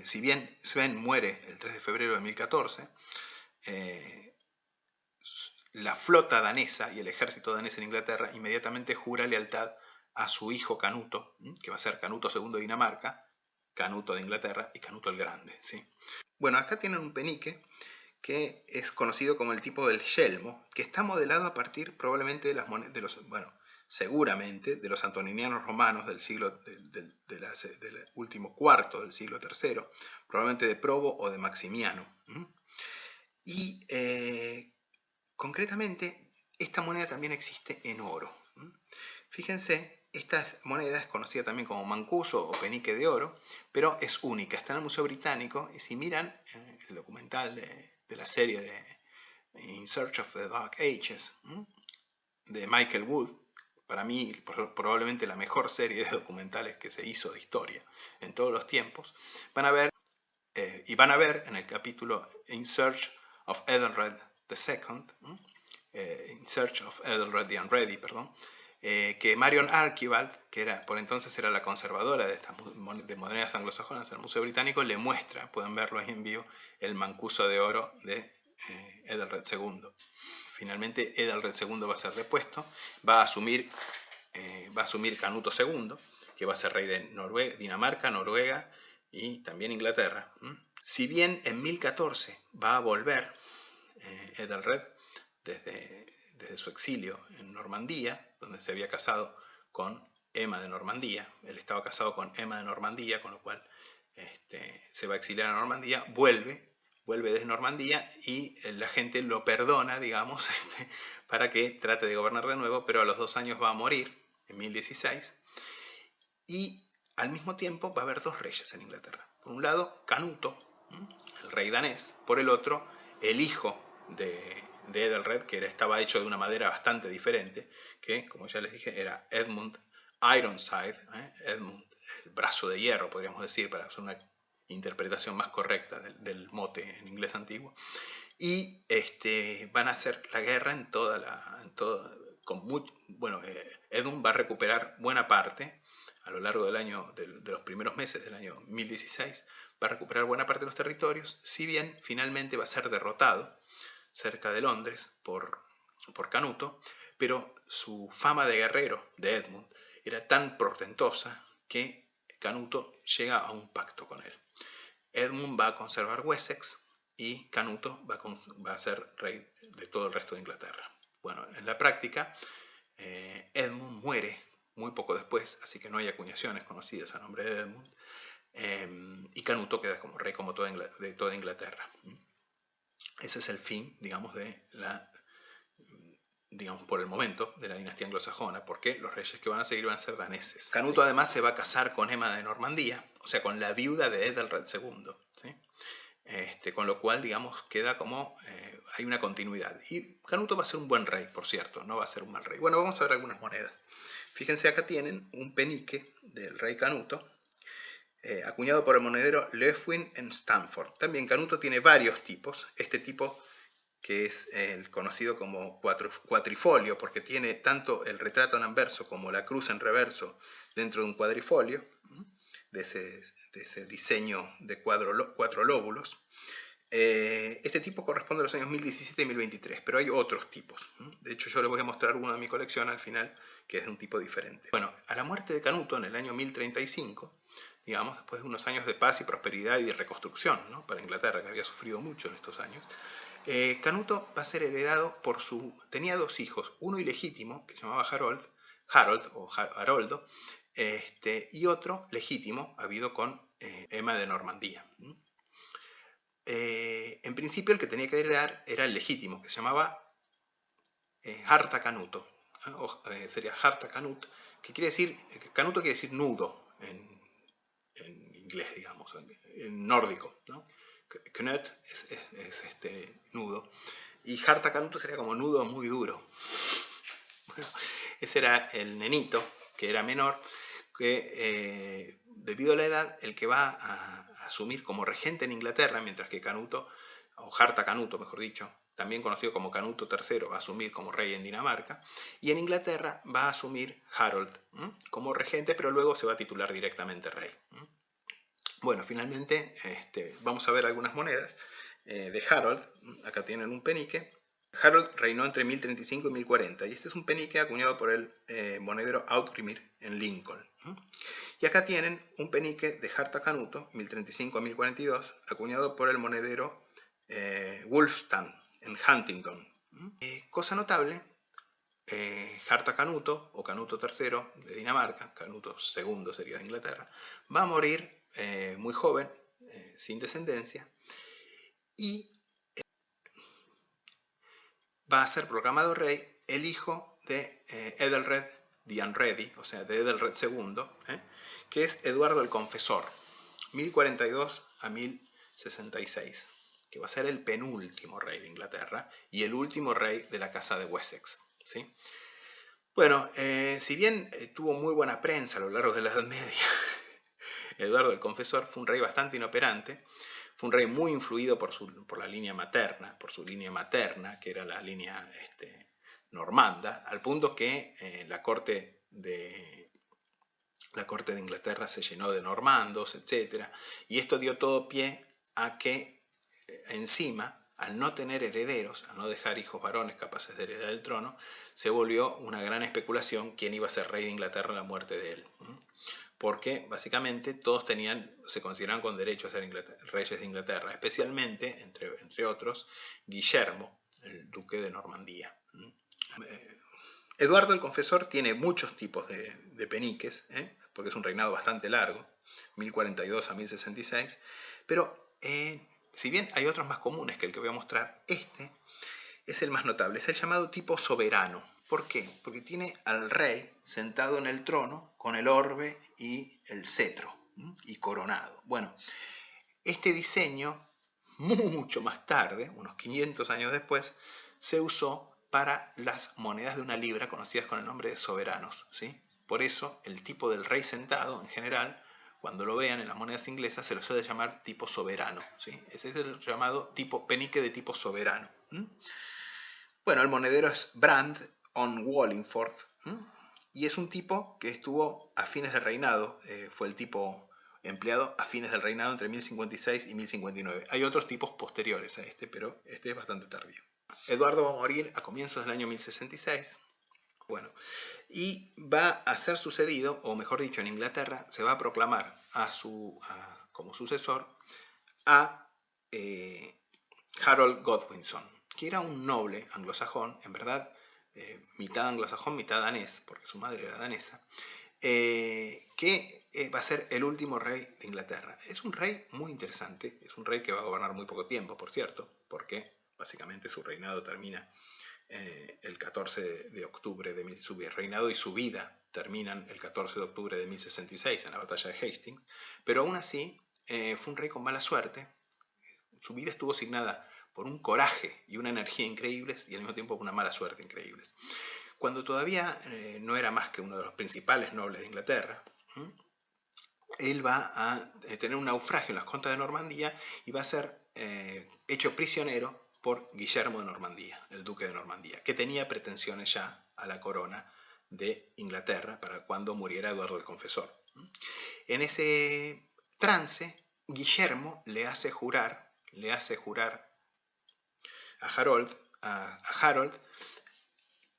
si bien Sven muere el 3 de febrero de 1014, la flota danesa y el ejército danés en Inglaterra inmediatamente jura lealtad a su hijo Canuto, que va a ser Canuto II de Dinamarca, Canuto de Inglaterra y Canuto el Grande. ¿Sí? Bueno, acá tienen un penique que es conocido como el tipo del yelmo, que está modelado a partir probablemente de las monedas, seguramente de los antoninianos romanos del siglo del último cuarto del siglo III, probablemente de Probo o de Maximiano. Y concretamente, esta moneda también existe en oro. Fíjense, esta moneda es conocida también como mancuso o penique de oro, pero es única. Está en el Museo Británico y si miran el documental de la serie de In Search of the Dark Ages de Michael Wood, para mí probablemente la mejor serie de documentales que se hizo de historia en todos los tiempos, van a ver en el capítulo In Search of Ethelred II, In Search of Ethelred the Unready, perdón, que Marion Archibald, que por entonces era la conservadora de monedas anglosajonas en el Museo Británico, le muestra, pueden verlo ahí en vivo, el mancuso de oro de Ethelred II. Finalmente Ethelred II va a ser depuesto, va a asumir Canuto II, que va a ser rey de Dinamarca, Noruega y también Inglaterra. Si bien en 1014 va a volver Ethelred desde su exilio en Normandía, donde se había casado con Emma de Normandía, él estaba casado con Emma de Normandía, con lo cual se va a exiliar a Normandía, vuelve desde Normandía y la gente lo perdona, digamos, para que trate de gobernar de nuevo, pero a los 2 años va a morir, en 1016, y al mismo tiempo va a haber 2 reyes en Inglaterra. Por un lado, Canuto, el rey danés, por el otro, el hijo de Ethelred, que estaba hecho de una madera bastante diferente, que, como ya les dije, era Edmund Ironside, Edmund, el brazo de hierro, podríamos decir, para hacer una interpretación más correcta del mote en inglés antiguo. Y van a hacer la guerra Edmund va a recuperar buena parte a lo largo de los primeros meses del año 1016, va a recuperar buena parte de los territorios, si bien finalmente va a ser derrotado cerca de Londres por Canuto, pero su fama de guerrero de Edmund era tan portentosa que Canuto llega a un pacto con él. Edmund va a conservar Wessex y Canuto va a ser rey de todo el resto de Inglaterra. Bueno, en la práctica, Edmund muere muy poco después, así que no hay acuñaciones conocidas a nombre de Edmund, y Canuto queda como rey de toda Inglaterra. Ese es el fin, digamos, por el momento, de la dinastía anglosajona, porque los reyes que van a seguir van a ser daneses. Canuto además se va a casar con Emma de Normandía, o sea, con la viuda de Ethelred II, ¿sí? Con lo cual, digamos, queda como hay una continuidad. Y Canuto va a ser un buen rey, por cierto, no va a ser un mal rey. Bueno, vamos a ver algunas monedas. Fíjense, acá tienen un penique del rey Canuto, acuñado por el monedero Lefwin en Stamford. También Canuto tiene varios tipos. Este tipo, que es el conocido como cuatrifolio, porque tiene tanto el retrato en anverso como la cruz en reverso dentro de un cuadrifolio, de ese diseño de 4 lóbulos. Este tipo corresponde a los años 1017 y 1023, pero hay otros tipos. De hecho, yo les voy a mostrar uno de mi colección al final, que es de un tipo diferente. Bueno, a la muerte de Canuto en el año 1035, digamos, después de unos años de paz y prosperidad y de reconstrucción, ¿no?, para Inglaterra, que había sufrido mucho en estos años. Canuto va a ser heredado por tenía 2 hijos, uno ilegítimo, que se llamaba Harold o Haroldo, y otro legítimo, habido con Emma de Normandía. En principio el que tenía que heredar era el legítimo, que se llamaba Hartacanuto, sería Hartacanut, que quiere decir, Canuto quiere decir nudo en inglés, digamos, en nórdico, ¿no? Knut es nudo, y Hartacanuto sería como nudo muy duro. Bueno, ese era el nenito, que era menor, que debido a la edad, el que va a asumir como regente en Inglaterra, mientras que Canuto, o Hartacanuto mejor dicho, también conocido como Canuto III, va a asumir como rey en Dinamarca, y en Inglaterra va a asumir Harold como regente, pero luego se va a titular directamente rey. Bueno, finalmente vamos a ver algunas monedas de Harold. Acá tienen un penique. Harold reinó entre 1035 y 1040, y este es un penique acuñado por el monedero Audgrimir en Lincoln. Y acá tienen un penique de Hartacanuto, 1035 a 1042, acuñado por el monedero Wulfstan en Huntingdon. Cosa notable, Hartacanuto, o Canuto III de Dinamarca, Canuto II sería de Inglaterra, va a morir muy joven, sin descendencia, y va a ser proclamado rey el hijo de Edelred the Unready, o sea, de Edelred II, que es Eduardo el Confesor, 1042 a 1066, que va a ser el penúltimo rey de Inglaterra y el último rey de la casa de Wessex, ¿sí? Bueno, si bien tuvo muy buena prensa a lo largo de la Edad Media, Eduardo el Confesor fue un rey bastante inoperante, fue un rey muy influido por la línea materna, por su línea materna, que era la línea normanda, al punto que la corte de Inglaterra se llenó de normandos, etc. Y esto dio todo pie a que encima, al no tener herederos, al no dejar hijos varones capaces de heredar el trono, se volvió una gran especulación quién iba a ser rey de Inglaterra a la muerte de él. Porque básicamente todos se consideraban con derecho a ser reyes de Inglaterra, especialmente, entre otros, Guillermo, el duque de Normandía. Eduardo el Confesor tiene muchos tipos de peniques, porque es un reinado bastante largo, 1042 a 1066, pero si bien hay otros más comunes que el que voy a mostrar, este es el más notable, es el llamado tipo soberano. ¿Por qué? Porque tiene al rey sentado en el trono con el orbe y el cetro, y coronado. Bueno, este diseño, mucho más tarde, unos 500 años después, se usó para las monedas de una libra conocidas con el nombre de soberanos, ¿sí? Por eso el tipo del rey sentado, en general, cuando lo vean en las monedas inglesas, se lo suele llamar tipo soberano, ¿sí? Ese es el llamado penique de tipo soberano. Bueno, el monedero es Brand on Wallingford, y es un tipo que estuvo a fines del reinado, fue el tipo empleado a fines del reinado entre 1056 y 1059. Hay otros tipos posteriores a este, pero este es bastante tardío. Eduardo va a morir a comienzos del año 1066. Bueno, y va a ser sucedido, o mejor dicho, en Inglaterra se va a proclamar como sucesor a Harold Godwinson, que era un noble anglosajón, en verdad mitad anglosajón, mitad danés, porque su madre era danesa, que va a ser el último rey de Inglaterra. Es un rey muy interesante, es un rey que va a gobernar muy poco tiempo, por cierto, porque básicamente su reinado termina el 14 de octubre de su reinado y su vida terminan el 14 de octubre de 1066 en la batalla de Hastings, pero aún así fue un rey con mala suerte. Su vida estuvo asignada por un coraje y una energía increíbles y al mismo tiempo una mala suerte increíbles. Cuando todavía no era más que uno de los principales nobles de Inglaterra, él va a tener un naufragio en las costas de Normandía y va a ser hecho prisionero por Guillermo de Normandía, el duque de Normandía, que tenía pretensiones ya a la corona de Inglaterra para cuando muriera Eduardo el Confesor. En ese trance, Guillermo le hace jurar a Harold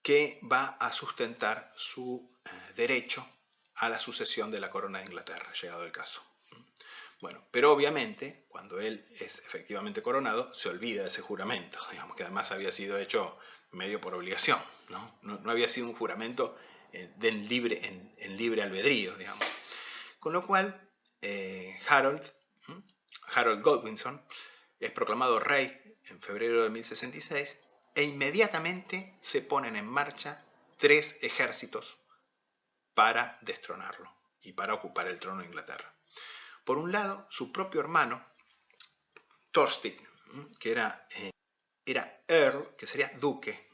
que va a sustentar su derecho a la sucesión de la corona de Inglaterra, llegado el caso. Bueno, pero obviamente, cuando él es efectivamente coronado, se olvida de ese juramento, digamos que además había sido hecho medio por obligación, no había sido un juramento en libre albedrío, digamos. Con lo cual, Harold Godwinson es proclamado rey en febrero de 1066 e inmediatamente se ponen en marcha 3 ejércitos para destronarlo y para ocupar el trono de Inglaterra. Por un lado, su propio hermano, Thorstein, que era Earl, que sería duque.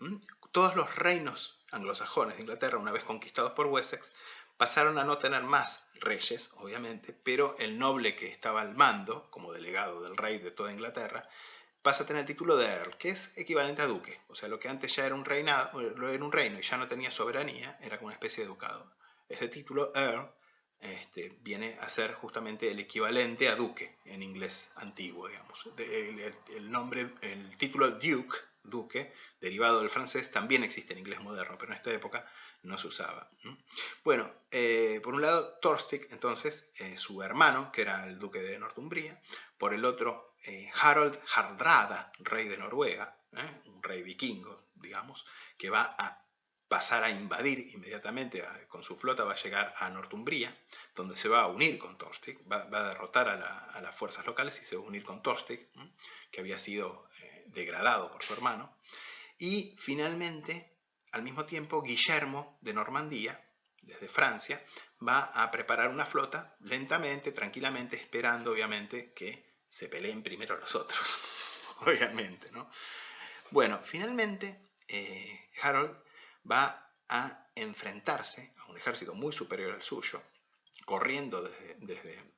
Todos los reinos anglosajones de Inglaterra, una vez conquistados por Wessex, pasaron a no tener más reyes, obviamente, pero el noble que estaba al mando, como delegado del rey de toda Inglaterra, pasa a tener el título de Earl, que es equivalente a duque. O sea, lo que antes ya era un reino y ya no tenía soberanía, era como una especie de ducado. Ese título, Earl, viene a ser justamente el equivalente a duque en inglés antiguo, digamos. El título duque, derivado del francés, también existe en inglés moderno, pero en esta época no se usaba. Bueno, por un lado, Thorstein, entonces, su hermano, que era el duque de Northumbria, por el otro, Harold Hardrada, rey de Noruega, un rey vikingo, digamos, que va a pasar a invadir inmediatamente, con su flota va a llegar a Northumbria, donde se va a unir con Thorstein, va a derrotar a las fuerzas locales y se va a unir con Thorstein, que había sido degradado por su hermano. Y finalmente, al mismo tiempo, Guillermo de Normandía, desde Francia, va a preparar una flota lentamente, tranquilamente, esperando obviamente que se peleen primero los otros, obviamente, ¿no? Bueno, finalmente Harold va a enfrentarse a un ejército muy superior al suyo, corriendo desde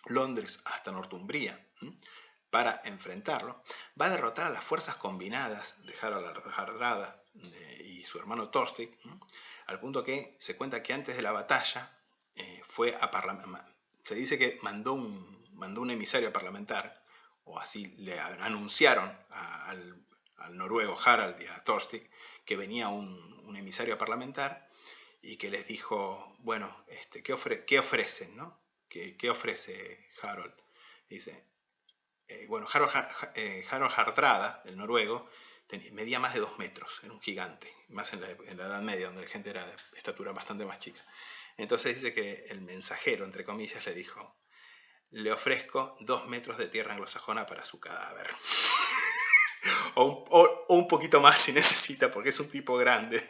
Londres hasta Northumbria para enfrentarlo. Va a derrotar a las fuerzas combinadas de Harold Hardrada y su hermano Thorstein, al punto que se cuenta que antes de la batalla fue a parlamentar. Se dice que mandó un emisario a parlamentar, o así le anunciaron al noruego Harald y a Thorstein que venía un emisario a parlamentar y que les dijo, bueno, ¿qué ofrecen, no? ¿Qué ofrece Harold? Dice, bueno, Harold Hardrada, el noruego, medía más de 2 metros, era un gigante, más en la Edad Media, donde la gente era de estatura bastante más chica. Entonces dice que el mensajero, entre comillas, le dijo, le ofrezco 2 metros de tierra anglosajona para su cadáver. o un poquito más si necesita, porque es un tipo grande.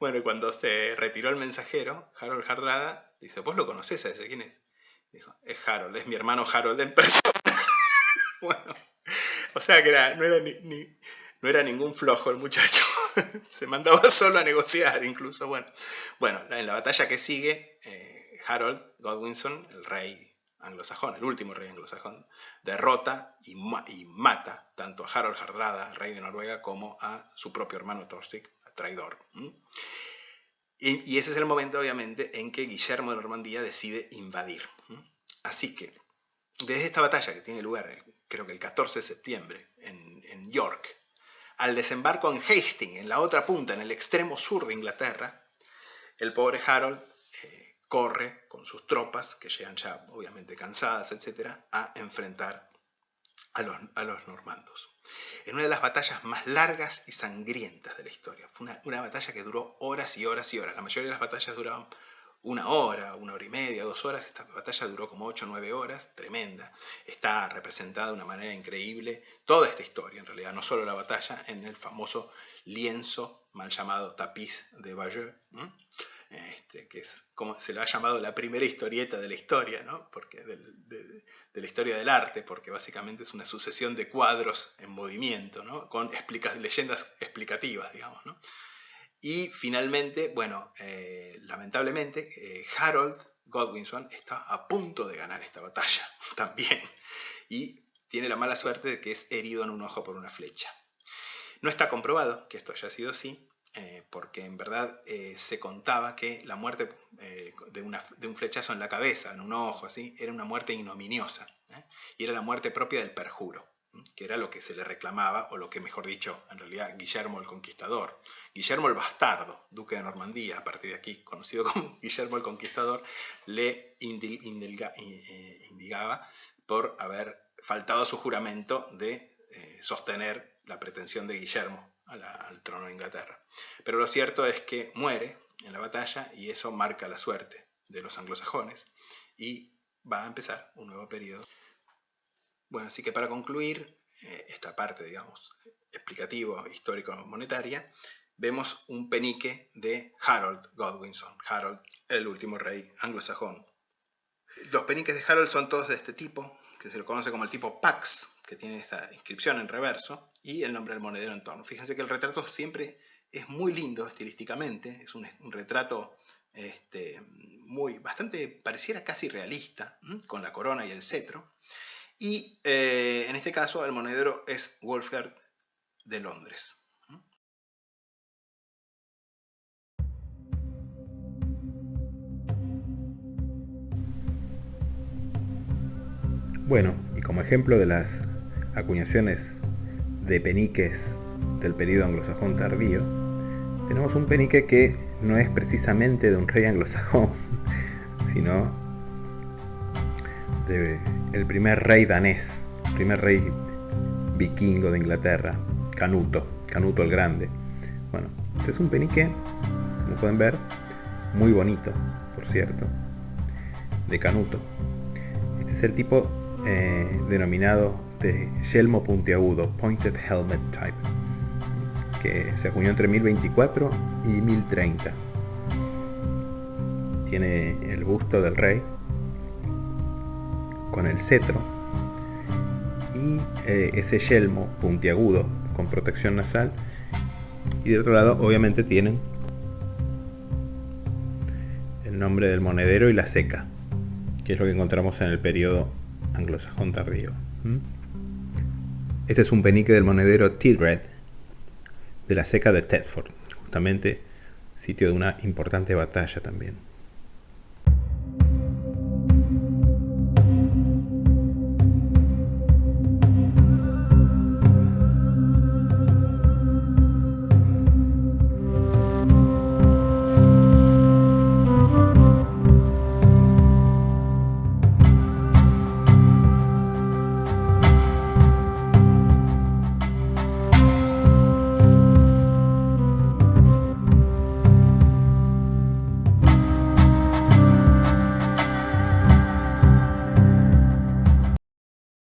Bueno, y cuando se retiró el mensajero, Harold Hardrada, dice, ¿vos lo conocés? ¿Sabes quién es? Dijo, es Harold, es mi hermano Harold en persona. Bueno, o sea que no era ningún flojo el muchacho. Se mandaba solo a negociar incluso. Bueno, en la batalla que sigue, Harold Godwinson, el rey anglosajón, el último rey anglosajón, derrota y mata tanto a Harold Hardrada, rey de Noruega, como a su propio hermano Thorstein, traidor. Y ese es el momento, obviamente, en que Guillermo de Normandía decide invadir. Así que, desde esta batalla que tiene lugar, creo que el 14 de septiembre, en York, al desembarco en Hastings, en la otra punta, en el extremo sur de Inglaterra, el pobre Harold corre con sus tropas, que llegan ya obviamente cansadas, etc., a enfrentar a los normandos. En una de las batallas más largas y sangrientas de la historia. Fue una batalla que duró horas y horas y horas. La mayoría de las batallas duraban 1 hora, 1 hora y media, 2 horas. Esta batalla duró como 8 o 9 horas, tremenda. Está representada de una manera increíble toda esta historia, en realidad, no solo la batalla, en el famoso lienzo mal llamado tapiz de Bayeux, que es como se lo ha llamado la primera historieta de la historia, ¿no? Porque de la historia del arte, porque básicamente es una sucesión de cuadros en movimiento, ¿no? Con leyendas explicativas, digamos, ¿no? Y finalmente, bueno, lamentablemente, Harold Godwinson está a punto de ganar esta batalla también, y tiene la mala suerte de que es herido en un ojo por una flecha. No está comprobado que esto haya sido así, porque en verdad se contaba que la muerte de un flechazo en la cabeza, en un ojo, así, era una muerte ignominiosa, y era la muerte propia del perjuro. que era lo que se le reclamaba, o lo que, mejor dicho, en realidad, Guillermo el Conquistador. Guillermo el Bastardo, duque de Normandía, a partir de aquí conocido como Guillermo el Conquistador, le indigaba por haber faltado a su juramento de sostener la pretensión de Guillermo al trono de Inglaterra. Pero lo cierto es que muere en la batalla y eso marca la suerte de los anglosajones y va a empezar un nuevo periodo. Bueno, así que para concluir esta parte, digamos, explicativo, histórico-monetaria, vemos un penique de Harold Godwinson, Harold, el último rey anglosajón. Los peniques de Harold son todos de este tipo, que se lo conoce como el tipo Pax, que tiene esta inscripción en reverso, y el nombre del monedero en torno. Fíjense que el retrato siempre es muy lindo estilísticamente, es un retrato bastante, pareciera casi realista, con la corona y el cetro. Y en este caso el monedero es Wolfgang de Londres. Bueno, y como ejemplo de las acuñaciones de peniques del periodo anglosajón tardío, tenemos un penique que no es precisamente de un rey anglosajón, sino del primer rey danés, primer rey vikingo de Inglaterra, Canuto el Grande. Bueno, este es un penique, como pueden ver, muy bonito, por cierto, de Canuto. Este es el tipo denominado de yelmo puntiagudo, Pointed Helmet Type, que se acuñó entre 1024 y 1030. Tiene el busto del rey con el cetro y ese yelmo puntiagudo con protección nasal, y de otro lado obviamente tienen el nombre del monedero y la ceca, que es lo que encontramos en el periodo anglosajón tardío. Este es un penique del monedero Tilred de la ceca de Thetford, justamente sitio de una importante batalla también.